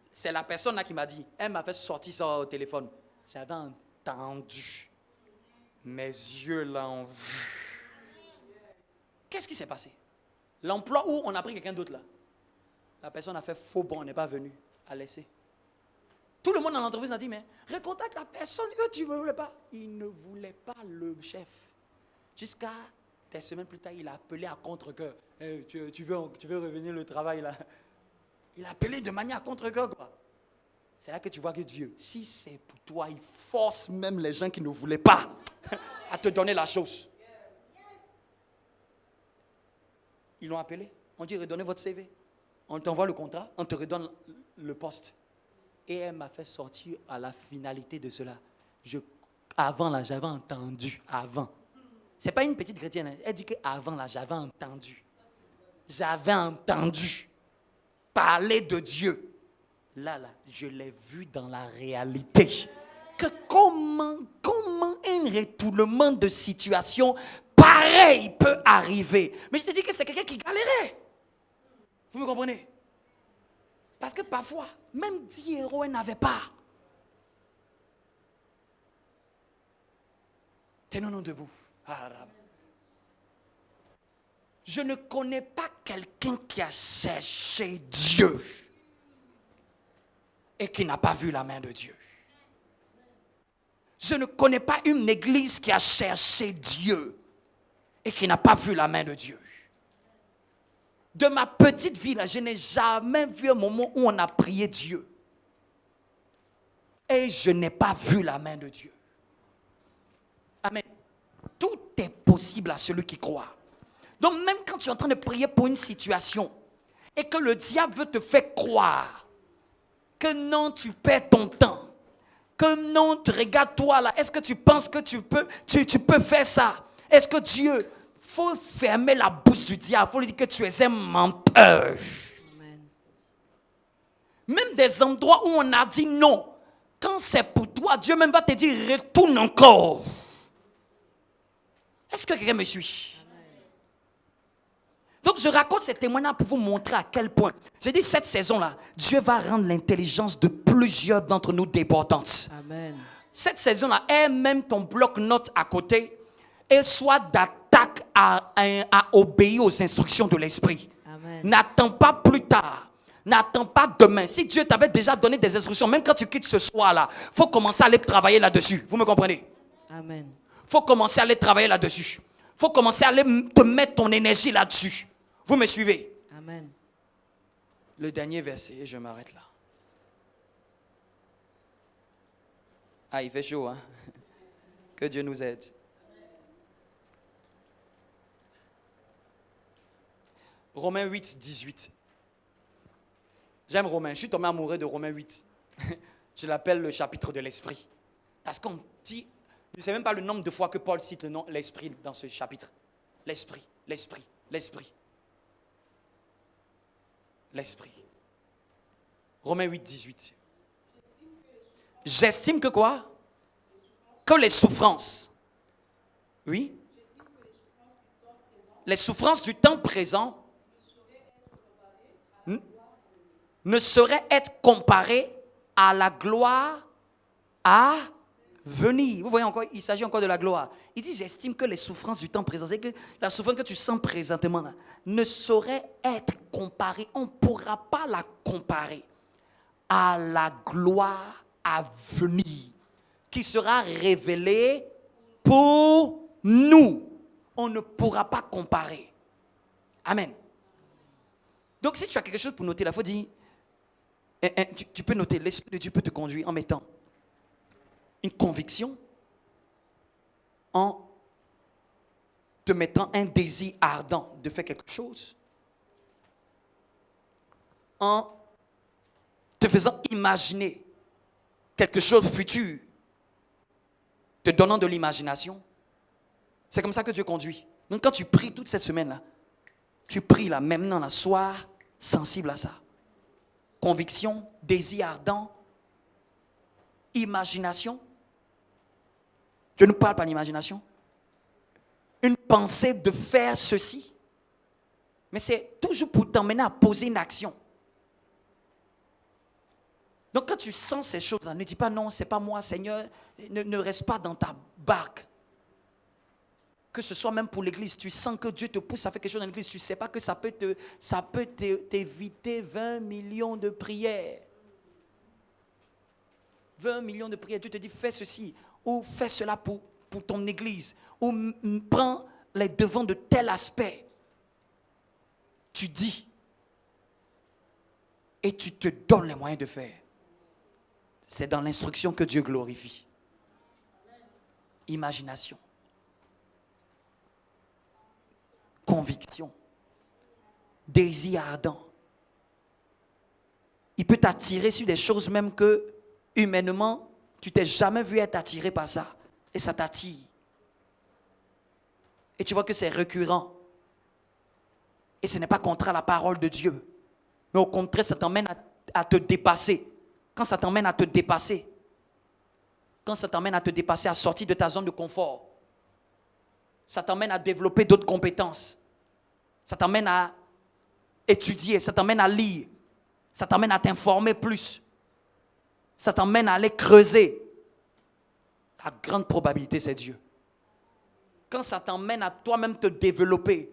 C'est la personne là qui m'a dit, elle m'a fait sortir ça au téléphone. J'avais entendu. Mes yeux l'ont vu. Qu'est-ce qui s'est passé? L'emploi où on a pris quelqu'un d'autre là. La personne a fait faux bon, on n'est pas venu. A laissé. Tout le monde dans l'entreprise a dit, mais recontacte la personne que tu ne voulais pas. Il ne voulait pas le chef. Jusqu'à des semaines plus tard, il a appelé à contre-cœur. Hey, tu veux revenir le travail là? Il a appelé de manière à contre-cœur quoi. C'est là que tu vois que Dieu, si c'est pour toi, il force même les gens qui ne voulaient pas à te donner la chose. Ils l'ont appelé. On dit, redonnez votre CV. On t'envoie le contrat, on te redonne le poste. Et elle m'a fait sortir à la finalité de cela. Avant là, j'avais entendu. Avant. Ce n'est pas une petite chrétienne. Hein. Elle dit qu'avant là, j'avais entendu. J'avais entendu parler de Dieu. Là, je l'ai vu dans la réalité. Que comment un retournement de situation pareil peut arriver. Mais je te dis que c'est quelqu'un qui galérait. Vous me comprenez? Parce que parfois, même 10 euros, elle n'avait pas. Tenons-nous debout. Je ne connais pas quelqu'un qui a cherché Dieu et qui n'a pas vu la main de Dieu. Je ne connais pas une église qui a cherché Dieu et qui n'a pas vu la main de Dieu. De ma petite vie, là, je n'ai jamais vu un moment où on a prié Dieu. Et je n'ai pas vu la main de Dieu. Amen. Tout est possible à celui qui croit. Donc même quand tu es en train de prier pour une situation et que le diable veut te faire croire que non, tu perds ton temps, que non, regarde-toi là, est-ce que tu penses que tu peux faire ça? Est-ce que Dieu, faut fermer la bouche du diable, il faut lui dire que tu es un menteur. Amen. Même des endroits où on a dit non, quand c'est pour toi, Dieu même va te dire retourne encore. Est-ce que quelqu'un me suit? Donc je raconte ces témoignages pour vous montrer à quel point. J'ai dit cette saison-là, Dieu va rendre l'intelligence de plusieurs d'entre nous débordante. Amen. Cette saison-là, aie même ton bloc-notes à côté et sois d'attaque à obéir aux instructions de l'esprit. Amen. N'attends pas plus tard. N'attends pas demain. Si Dieu t'avait déjà donné des instructions, même quand tu quittes ce soir-là, il faut commencer à aller travailler là-dessus. Vous me comprenez? Amen. Il faut commencer à aller travailler là-dessus. Il faut commencer à aller te mettre ton énergie là-dessus. Vous me suivez? Amen. Le dernier verset, et je m'arrête là. Ah, il fait chaud, hein? Que Dieu nous aide. Romains 8, 18. J'aime Romains. Je suis tombé amoureux de Romains 8. Je l'appelle le chapitre de l'esprit. Parce qu'on dit, je ne sais même pas le nombre de fois que Paul cite le nom l'esprit dans ce chapitre. L'esprit, l'esprit, l'esprit. L'esprit. Romains 8, 18. J'estime que quoi? Que les souffrances. Oui? Les souffrances du temps présent ne sauraient être comparées à la gloire à venir. Vous voyez encore, il s'agit encore de la gloire. Il dit, j'estime que les souffrances du temps présent, c'est que la souffrance que tu sens présentement là, ne saurait être comparée. On ne pourra pas la comparer à la gloire à venir qui sera révélée pour nous. On ne pourra pas comparer. Amen. Donc si tu as quelque chose pour noter là, il faut dire, tu peux noter, l'Esprit de Dieu peut te conduire en mettant une conviction, en te mettant un désir ardent de faire quelque chose, en te faisant imaginer quelque chose de futur, te donnant de l'imagination. C'est comme ça que Dieu conduit. Donc quand tu pries toute cette semaine-là, tu pries là, maintenant, là, sois sensible à ça. Conviction, désir ardent, imagination. Je ne parle pas d'imagination. Une pensée de faire ceci. Mais c'est toujours pour t'emmener à poser une action. Donc quand tu sens ces choses-là, ne dis pas non, c'est pas moi, Seigneur. Ne reste pas dans ta barque. Que ce soit même pour l'église, tu sens que Dieu te pousse à faire quelque chose dans l'église, tu ne sais pas que ça peut t'éviter 20 millions de prières. 20 millions de prières. Dieu te dit, fais ceci ou fais cela pour ton église. Ou prends les devants de tel aspect. Tu dis. Et tu te donnes les moyens de faire. C'est dans l'instruction que Dieu glorifie. Imagination. Conviction. Désir ardent. Il peut t'attirer sur des choses même que, humainement, tu t'es jamais vu être attiré par ça. Et ça t'attire. Et tu vois que c'est récurrent. Et ce n'est pas contre la parole de Dieu. Mais au contraire, ça t'emmène à te dépasser. Quand ça t'emmène à te dépasser, à sortir de ta zone de confort, ça t'emmène à développer d'autres compétences. Ça t'emmène à étudier, ça t'emmène à lire, ça t'emmène à t'informer plus. Ça t'emmène à aller creuser. La grande probabilité, c'est Dieu. Quand ça t'emmène à toi-même te développer,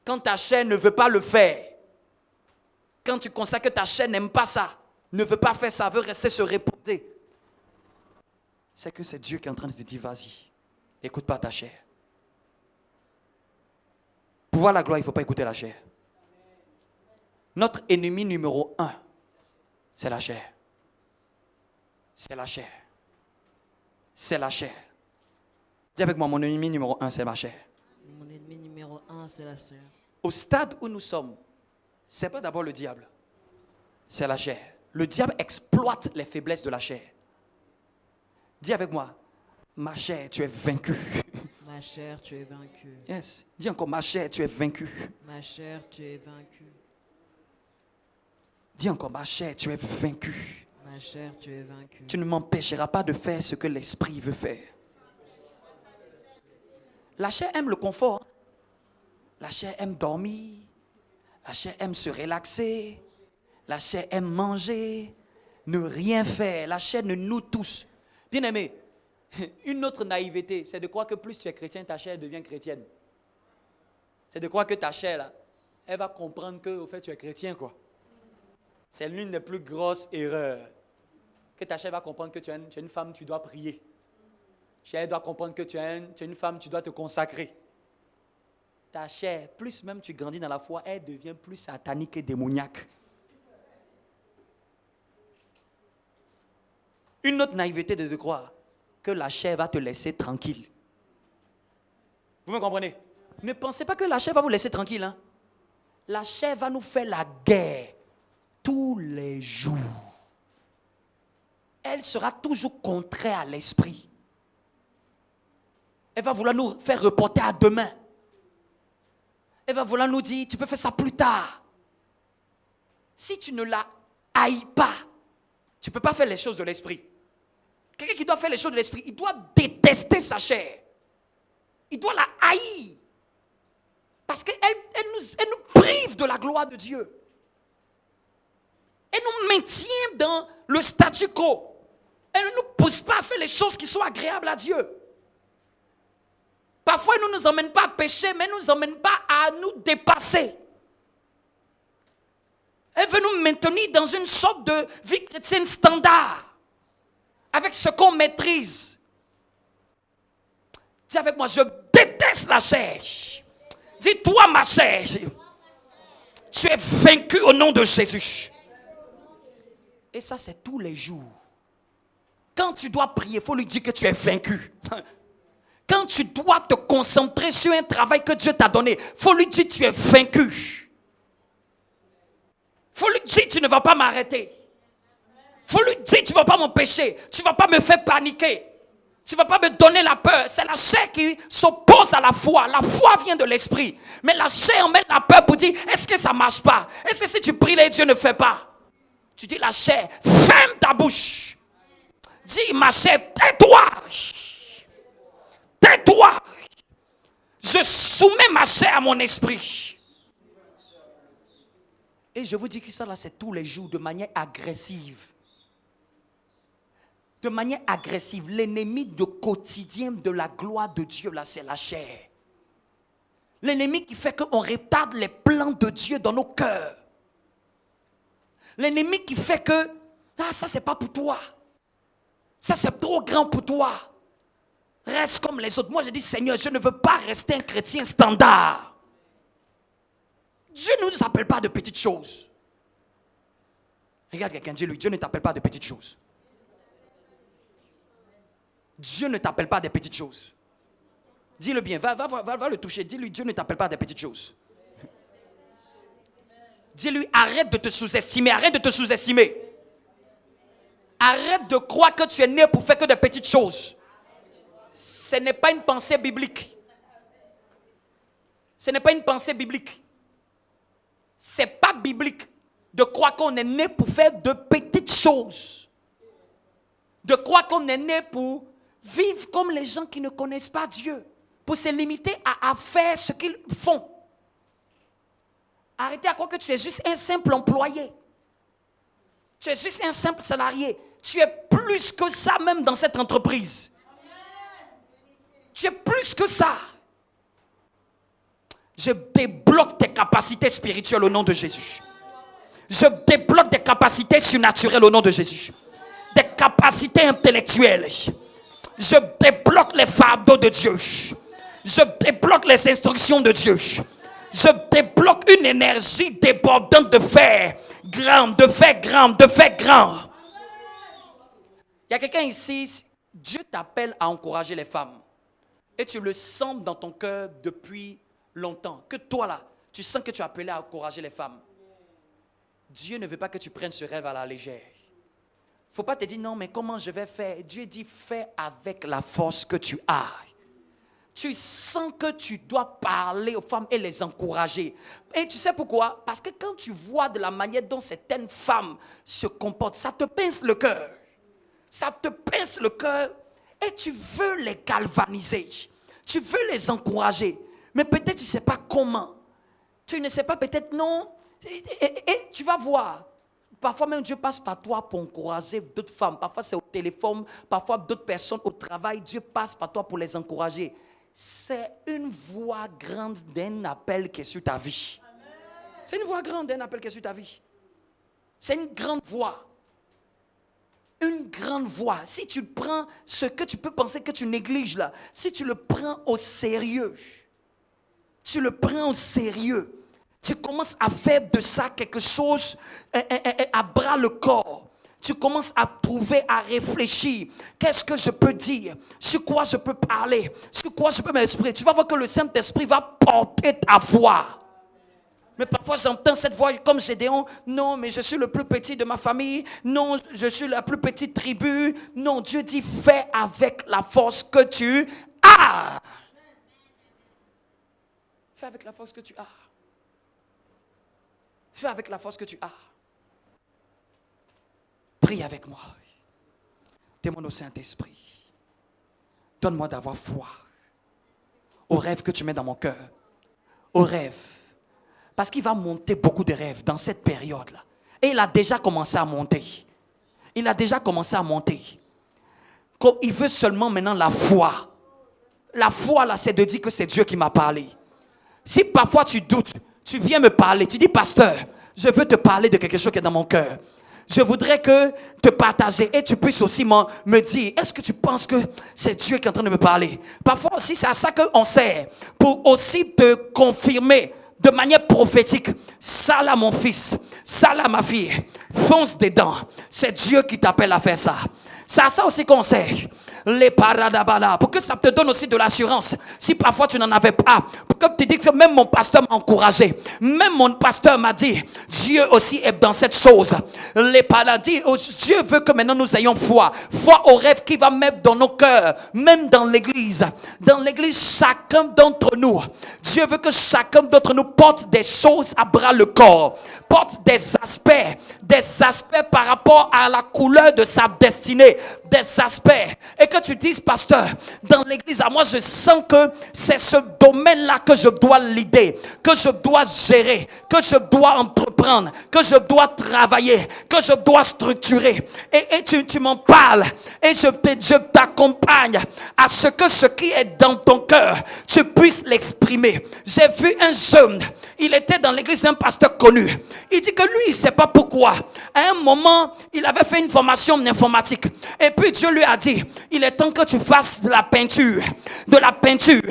quand ta chair ne veut pas le faire, quand tu constates que ta chair n'aime pas ça, ne veut pas faire ça, veut rester se reposer, c'est que c'est Dieu qui est en train de te dire, vas-y, écoute pas ta chair. Pour voir la gloire, il ne faut pas écouter la chair. Notre ennemi numéro 1, c'est la chair. C'est la chair. C'est la chair. Dis avec moi, mon ennemi numéro 1, c'est ma chair. Mon ennemi numéro 1, c'est la chair. Au stade où nous sommes, ce n'est pas d'abord le diable, c'est la chair. Le diable exploite les faiblesses de la chair. Dis avec moi, ma chair, tu es vaincu. Ma chair, tu es vaincu. Yes. Dis encore, ma chair, tu es vaincu. Ma chair, tu es vaincu. Dis encore, ma chair, tu es vaincu. Ma chair, tu es vaincu. Tu ne m'empêcheras pas de faire ce que l'esprit veut faire. La chair aime le confort. La chair aime dormir. La chair aime se relaxer. La chair aime manger. Ne rien faire. La chair ne nous tous. Bien aimé, une autre naïveté, c'est de croire que plus tu es chrétien, ta chair devient chrétienne. C'est de croire que ta chair, là, elle va comprendre que, au fait, tu es chrétien, quoi. C'est l'une des plus grosses erreurs. Que ta chair va comprendre que tu es une femme, tu dois prier. Ta chair doit comprendre que tu es une femme, tu dois te consacrer. Ta chair, plus même tu grandis dans la foi, elle devient plus satanique et démoniaque. Une autre naïveté de croire que la chair va te laisser tranquille. Vous me comprenez? Ne pensez pas que la chair va vous laisser tranquille. Hein? La chair va nous faire la guerre tous les jours. Elle sera toujours contraire à l'esprit. Elle va vouloir nous faire reporter à demain. Elle va vouloir nous dire, tu peux faire ça plus tard. Si tu ne la haïs pas, tu ne peux pas faire les choses de l'esprit. Quelqu'un qui doit faire les choses de l'esprit, il doit détester sa chair. Il doit la haïr. Parce qu'elle nous prive de la gloire de Dieu. Elle nous maintient dans le statu quo. Elle ne nous pousse pas à faire les choses qui sont agréables à Dieu. Parfois, elle ne nous emmène pas à pécher, mais elle ne nous emmène pas à nous dépasser. Elle veut nous maintenir dans une sorte de vie chrétienne standard. Avec ce qu'on maîtrise. Dis avec moi, je déteste la chair. Dis, toi ma chair, tu es vaincu au nom de Jésus. Et ça, c'est tous les jours. Quand tu dois prier, il faut lui dire que tu es vaincu. Quand tu dois te concentrer sur un travail que Dieu t'a donné, il faut lui dire que tu es vaincu. Il faut lui dire que tu ne vas pas m'arrêter. Il faut lui dire, tu ne vas pas m'empêcher, tu ne vas pas me faire paniquer, tu ne vas pas me donner la peur. C'est la chair qui s'oppose à la foi. La foi vient de l'esprit. Mais la chair met la peur pour dire, est-ce que ça ne marche pas? Est-ce que si tu pries, les Dieu ne fait pas? Tu dis la chair, ferme ta bouche. Dis ma chair, tais-toi. Tais-toi. Je soumets ma chair à mon esprit. Et je vous dis que ça là, c'est tous les jours de manière agressive. De manière agressive. L'ennemi de quotidien de la gloire de Dieu là, c'est la chair. L'ennemi qui fait qu'on retarde les plans de Dieu dans nos cœurs. L'ennemi qui fait que ça c'est pas pour toi. Ça c'est trop grand pour toi. Reste comme les autres. Moi je dis Seigneur, je ne veux pas rester un chrétien standard. Dieu ne nous appelle pas de petites choses. Regarde quelqu'un, dis-lui, Dieu ne t'appelle pas de petites choses. Dieu ne t'appelle pas des petites choses. Dis-le bien, va le toucher. Dis-lui, Dieu ne t'appelle pas des petites choses. Dis-lui, arrête de te sous-estimer, arrête de te sous-estimer. Arrête de croire que tu es né pour faire que des petites choses. Ce n'est pas une pensée biblique. Ce n'est pas une pensée biblique. Ce n'est pas biblique de croire qu'on est né pour faire de petites choses. De croire qu'on est né pour vivre comme les gens qui ne connaissent pas Dieu. Pour se limiter à faire ce qu'ils font. Arrêtez à croire que tu es juste un simple employé. Tu es juste un simple salarié. Tu es plus que ça même dans cette entreprise. Tu es plus que ça. Je débloque tes capacités spirituelles au nom de Jésus. Je débloque des capacités surnaturelles au nom de Jésus. Des capacités intellectuelles. Je débloque les fardeaux de Dieu. Je débloque les instructions de Dieu. Je débloque une énergie débordante de faire grand, de faire grand, de faire grand. Il y a quelqu'un ici, Dieu t'appelle à encourager les femmes. Et tu le sens dans ton cœur depuis longtemps. Que toi là, tu sens que tu es appelé à encourager les femmes. Dieu ne veut pas que tu prennes ce rêve à la légère. Il ne faut pas te dire non, mais comment je vais faire? Dieu dit fais avec la force que tu as. Tu sens que tu dois parler aux femmes et les encourager. Et tu sais pourquoi? Parce que quand tu vois de la manière dont certaines femmes se comportent, ça te pince le cœur. Ça te pince le cœur et tu veux les galvaniser. Tu veux les encourager. Mais peut-être tu ne sais pas comment. Tu ne sais pas peut-être non. Et tu vas voir. Parfois même Dieu passe par toi pour encourager d'autres femmes. Parfois c'est au téléphone. Parfois d'autres personnes au travail. Dieu passe par toi pour les encourager. C'est une voix grande d'un appel qui est sur ta vie. C'est une voix grande d'un appel qui est sur ta vie. C'est une grande voix. Une grande voix. Si tu prends ce que tu peux penser que tu négliges là, si tu le prends au sérieux, tu le prends au sérieux, tu commences à faire de ça quelque chose à bras le corps. Tu commences à trouver, à réfléchir. Qu'est-ce que je peux dire? Sur quoi je peux parler? Sur quoi je peux m'exprimer? Tu vas voir que le Saint-Esprit va porter ta voix. Mais parfois j'entends cette voix comme Gédéon. Non, mais je suis le plus petit de ma famille. Non, je suis la plus petite tribu. Non, Dieu dit fais avec la force que tu as. Fais avec la force que tu as. Fais avec la force que tu as. Prie avec moi. Demande au Saint-Esprit. Donne-moi d'avoir foi au rêve que tu mets dans mon cœur. Au rêve. Parce qu'il va monter beaucoup de rêves dans cette période-là. Et il a déjà commencé à monter. Il a déjà commencé à monter. Il veut seulement maintenant la foi. La foi là, c'est de dire que c'est Dieu qui m'a parlé. Si parfois tu doutes, tu viens me parler. Tu dis, pasteur, je veux te parler de quelque chose qui est dans mon cœur. Je voudrais que te partager et tu puisses aussi me dire, est-ce que tu penses que c'est Dieu qui est en train de me parler? Parfois aussi, c'est à ça qu'on sert. Pour aussi te confirmer de manière prophétique. Ça là, mon fils. Ça là, ma fille. Fonce dedans. C'est Dieu qui t'appelle à faire ça. C'est à ça aussi qu'on sert. Les paradabala, pour que ça te donne aussi de l'assurance. Si parfois tu n'en avais pas, pour que tu dis que même mon pasteur m'a encouragé, même mon pasteur m'a dit, Dieu aussi est dans cette chose. Les paradis, Dieu veut que maintenant nous ayons foi. Foi au rêve qu'il va mettre dans nos cœurs, même dans l'église. Dans l'église, chacun d'entre nous, Dieu veut que chacun d'entre nous porte des choses à bras le corps, porte des aspects par rapport à la couleur de sa destinée, des aspects, et que tu dises, pasteur, dans l'église, à moi je sens que c'est ce domaine-là que je dois leader, que je dois gérer, que je dois entreprendre, que je dois travailler, que je dois structurer. Et tu m'en parles et je t'accompagne à ce que ce qui est dans ton cœur, tu puisses l'exprimer. J'ai vu un jeune, il était dans l'église d'un pasteur connu. Il dit que lui, il ne sait pas pourquoi. À un moment, il avait fait une formation en informatique. Et puis Dieu lui a dit, il est temps que tu fasses de la peinture. De la peinture.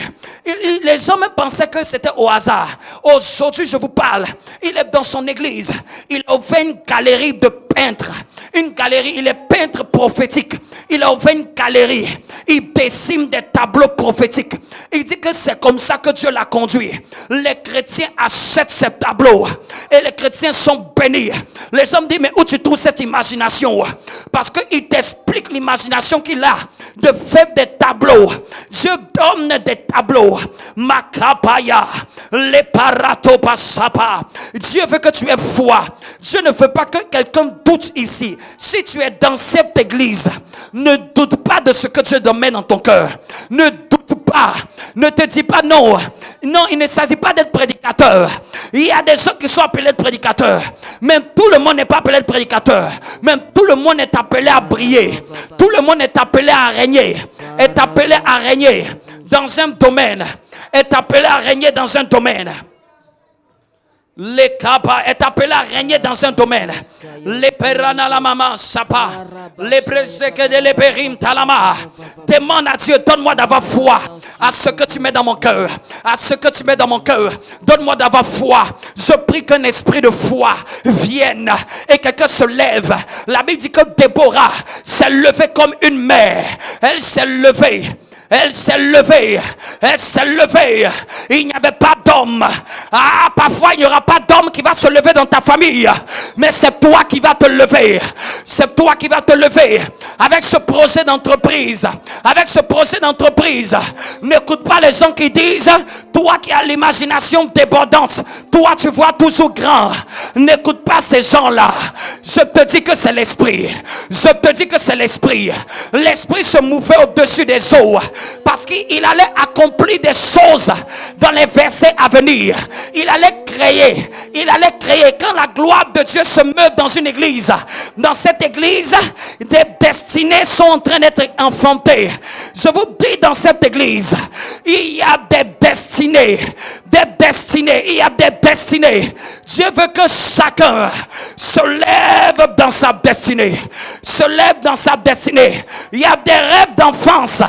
Les hommes pensaient que c'était au hasard. Aujourd'hui, je vous parle. Il est dans son église. Il a ouvert une galerie de peintres. Une galerie, il est peintre prophétique. Il a ouvert une galerie. Il dessine des tableaux prophétiques. Il dit que c'est comme ça que Dieu l'a conduit. Les chrétiens achètent ces tableaux. Et les chrétiens sont bénis. Les hommes disent, mais où tu trouves cette imagination? Parce qu'il t'explique l'imagination qu'il a de faire des tableaux. Dieu donne des tableaux. Makapaya, les paratopasapa. Dieu veut que tu aies foi. Dieu ne veut pas que quelqu'un doute ici. Si tu es dans cette église, ne doute pas de ce que Dieu domine dans ton cœur. Ne doute pas. Ne te dis pas non. Non, il ne s'agit pas d'être prédicateur. Il y a des gens qui sont appelés prédicateurs. Même tout le monde n'est pas appelé prédicateur. Même tout le monde est appelé à briller. Tout le monde est appelé à régner. Est appelé à régner dans un domaine. Est appelé à régner dans un domaine. Les Kaba est appelé à régner dans un domaine. Les Perana la maman sapa. Les Brezeke de l'Eperim talama. Demande à Dieu, donne-moi d'avoir foi à ce que tu mets dans mon cœur. À ce que tu mets dans mon cœur. Donne-moi d'avoir foi. Je prie qu'un esprit de foi vienne et quelqu'un se lève. La Bible dit que Déborah s'est levée comme une mère. Elle s'est levée. Elle s'est levée. Elle s'est levée. Il n'y avait pas d'homme. Ah, parfois il n'y aura pas d'homme qui va se lever dans ta famille. Mais c'est toi qui vas te lever. C'est toi qui vas te lever. Avec ce projet d'entreprise. Avec ce projet d'entreprise. N'écoute pas les gens qui disent, toi qui as l'imagination débordante. Toi tu vois toujours grand. N'écoute pas ces gens-là. Je te dis que c'est l'esprit. Je te dis que c'est l'esprit. L'esprit se mouvait au-dessus des eaux. Parce qu'il allait accomplir des choses dans les versets à venir. Il allait créer. Il allait créer. Quand la gloire de Dieu se meut dans une église, dans cette église, des destinées sont en train d'être enfantées. Je vous dis, dans cette église, il y a des destinées. Des destinées. Il y a des destinées. Dieu veut que chacun se lève dans sa destinée. Se lève dans sa destinée. Il y a des rêves d'enfance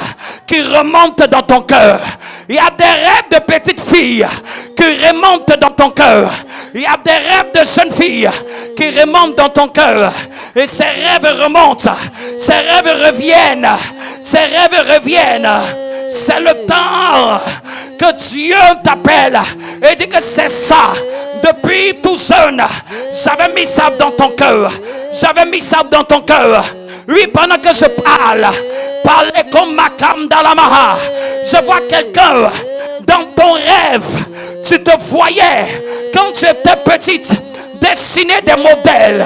qui remontent dans ton cœur. Il y a des rêves de petites filles qui remontent dans ton cœur. Il y a des rêves de jeunes filles qui remontent dans ton cœur. Et ces rêves remontent. Ces rêves reviennent. Ces rêves reviennent. C'est le temps que Dieu t'appelle et dit que c'est ça. Depuis tout jeune, j'avais mis ça dans ton cœur. J'avais mis ça dans ton cœur. Oui, pendant que je parle, parlez comme Makam Dalamaha. Je vois quelqu'un dans ton rêve. Tu te voyais quand tu étais petite dessiner des modèles.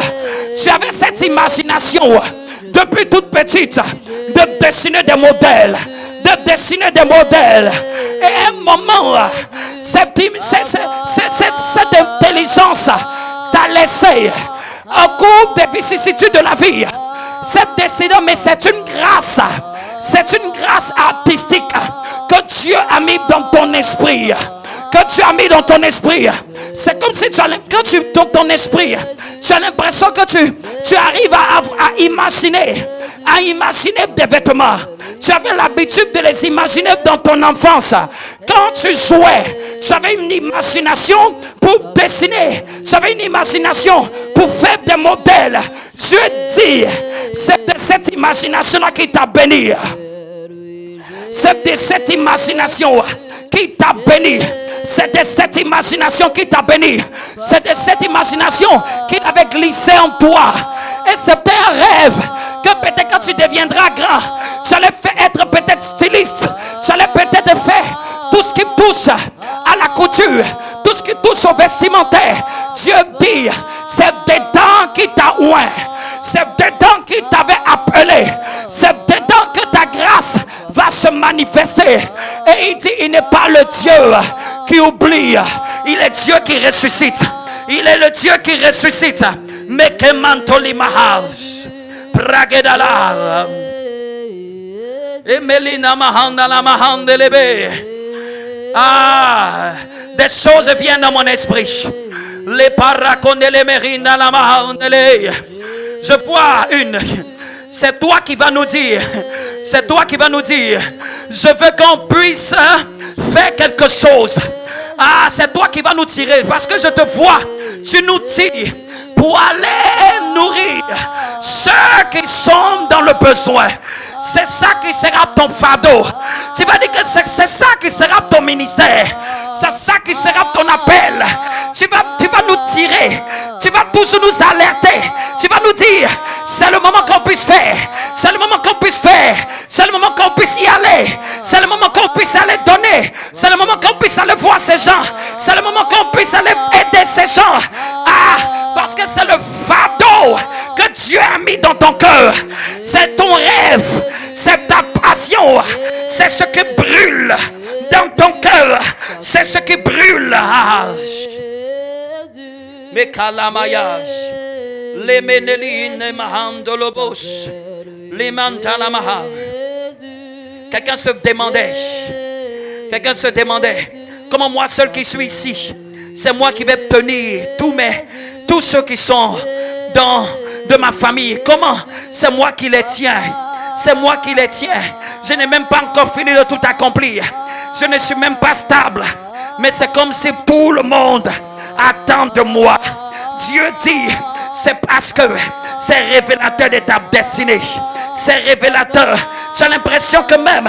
Tu avais cette imagination depuis toute petite de dessiner des modèles. De dessiner des modèles. Et à un moment, cette intelligence t'a laissé au cours des vicissitudes de la vie. Cette décision, mais c'est une grâce. C'est une grâce artistique que Dieu a mis dans ton esprit. Que tu as mis dans ton esprit. C'est comme si quand tu dans ton esprit, tu as l'impression que tu arrives à imaginer des vêtements. Tu avais l'habitude de les imaginer dans ton enfance. Quand tu jouais, tu avais une imagination pour dessiner. Tu avais une imagination pour faire des modèles. Dieu dit, c'est de cette imagination-là qui t'a béni. C'est de cette imagination qui t'a béni. C'est de cette imagination qui t'a béni. C'est de cette imagination qu'il avait glissé en toi. Et c'était un rêve que peut-être quand tu deviendras grand, tu allais être peut-être styliste. Tu allais peut-être faire tout ce qui touche à la couture, tout ce qui touche au vestimentaire. Dieu dit, c'est dedans qui t'a oint. C'est dedans qui t'avait appelé. C'est dedans que ta grâce ressuscité. Et il dit, il n'est pas le Dieu qui oublie. Il est Dieu qui ressuscite. Il est le Dieu qui ressuscite. Mais que mantoli mahas. Pragedala. Et Melina mahanda la mahandelebe. Ah, des choses viennent dans mon esprit. Les paracondele merina la mahandele. Je vois une. C'est toi qui vas nous dire. C'est toi qui vas nous dire. Je veux qu'on puisse faire quelque chose. Ah, c'est toi qui vas nous tirer. Parce que je te vois. Tu nous tires pour aller nourrir ceux qui sont dans le besoin. C'est ça qui sera ton fardeau. Tu vas dire que c'est ça qui sera ton ministère. C'est ça qui sera ton appel. Tu vas nous tirer. Tu vas toujours nous alerter. Tu vas nous dire, c'est le moment qu'on puisse faire. C'est le moment qu'on puisse faire. C'est le moment qu'on puisse y aller. C'est le moment qu'on puisse aller donner. C'est le moment qu'on puisse aller voir ces gens. C'est le moment qu'on puisse aller aider ces gens. Ah, parce que c'est le fardeau que Dieu a mis dans ton cœur. C'est ton rêve. C'est ta passion. C'est ce qui brûle dans ton cœur. C'est ce qui brûle. Mais kalamayage. Les ménélines mahandolobos. Les mantalamaha. Quelqu'un se demandait. Comment moi seul qui suis ici, c'est moi qui vais tenir tous ceux qui sont de ma famille. Comment? C'est moi qui les tiens. C'est moi qui les tiens. Je n'ai même pas encore fini de tout accomplir. Je ne suis même pas stable. Mais c'est comme si tout le monde attend de moi. Dieu dit, c'est parce que c'est révélateur de ta destinée. C'est révélateur. Tu as l'impression que même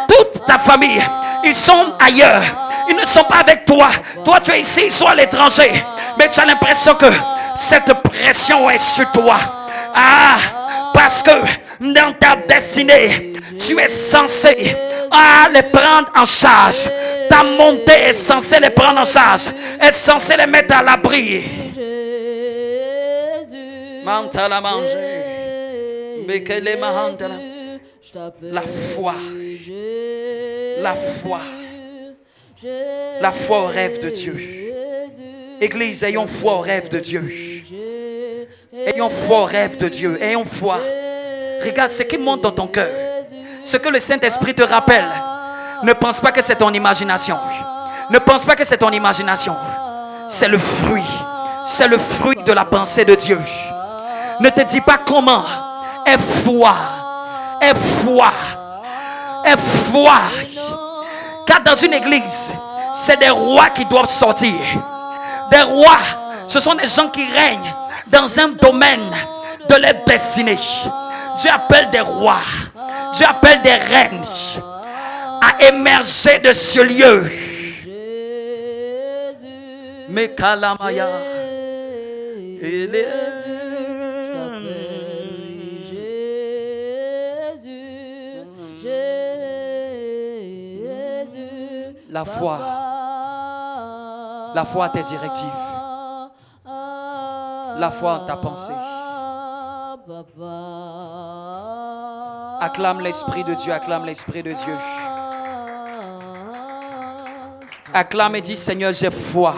toute ta famille, ils sont ailleurs. Ils ne sont pas avec toi. Toi, tu es ici, ils sont à l'étranger. Mais tu as l'impression que cette pression est sur toi. Ah, parce que dans ta destinée, tu es censé les prendre en charge. Ta montée est censée les prendre en charge. Est censée les mettre à l'abri. Mantala manger. La foi. La foi. La foi au rêve de Dieu. Église, ayons foi au rêve de Dieu. Ayons foi au rêve de Dieu. Ayons foi. Regarde ce qui monte dans ton cœur. Ce que le Saint-Esprit te rappelle. Ne pense pas que c'est ton imagination. Ne pense pas que c'est ton imagination. C'est le fruit. C'est le fruit de la pensée de Dieu. Ne te dis pas comment. Aie foi. Aie foi. Aie foi. Car dans une église, c'est des rois qui doivent sortir. Des rois, ce sont des gens qui règnent dans un domaine de leur destinée. Dieu appelle des rois. Dieu appelle des reines à émerger de ce lieu. Mais Kalamaya. La foi a tes directives. La foi en ta pensée. Acclame l'Esprit de Dieu, acclame l'Esprit de Dieu. Acclame et dis, Seigneur, j'ai foi.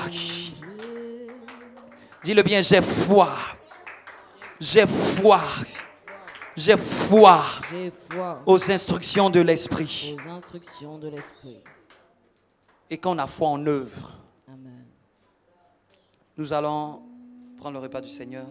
Dis-le bien, j'ai foi. J'ai foi. J'ai foi aux instructions de l'Esprit. Et qu'on a foi en œuvre. Amen. Nous allons prendre le repas du Seigneur.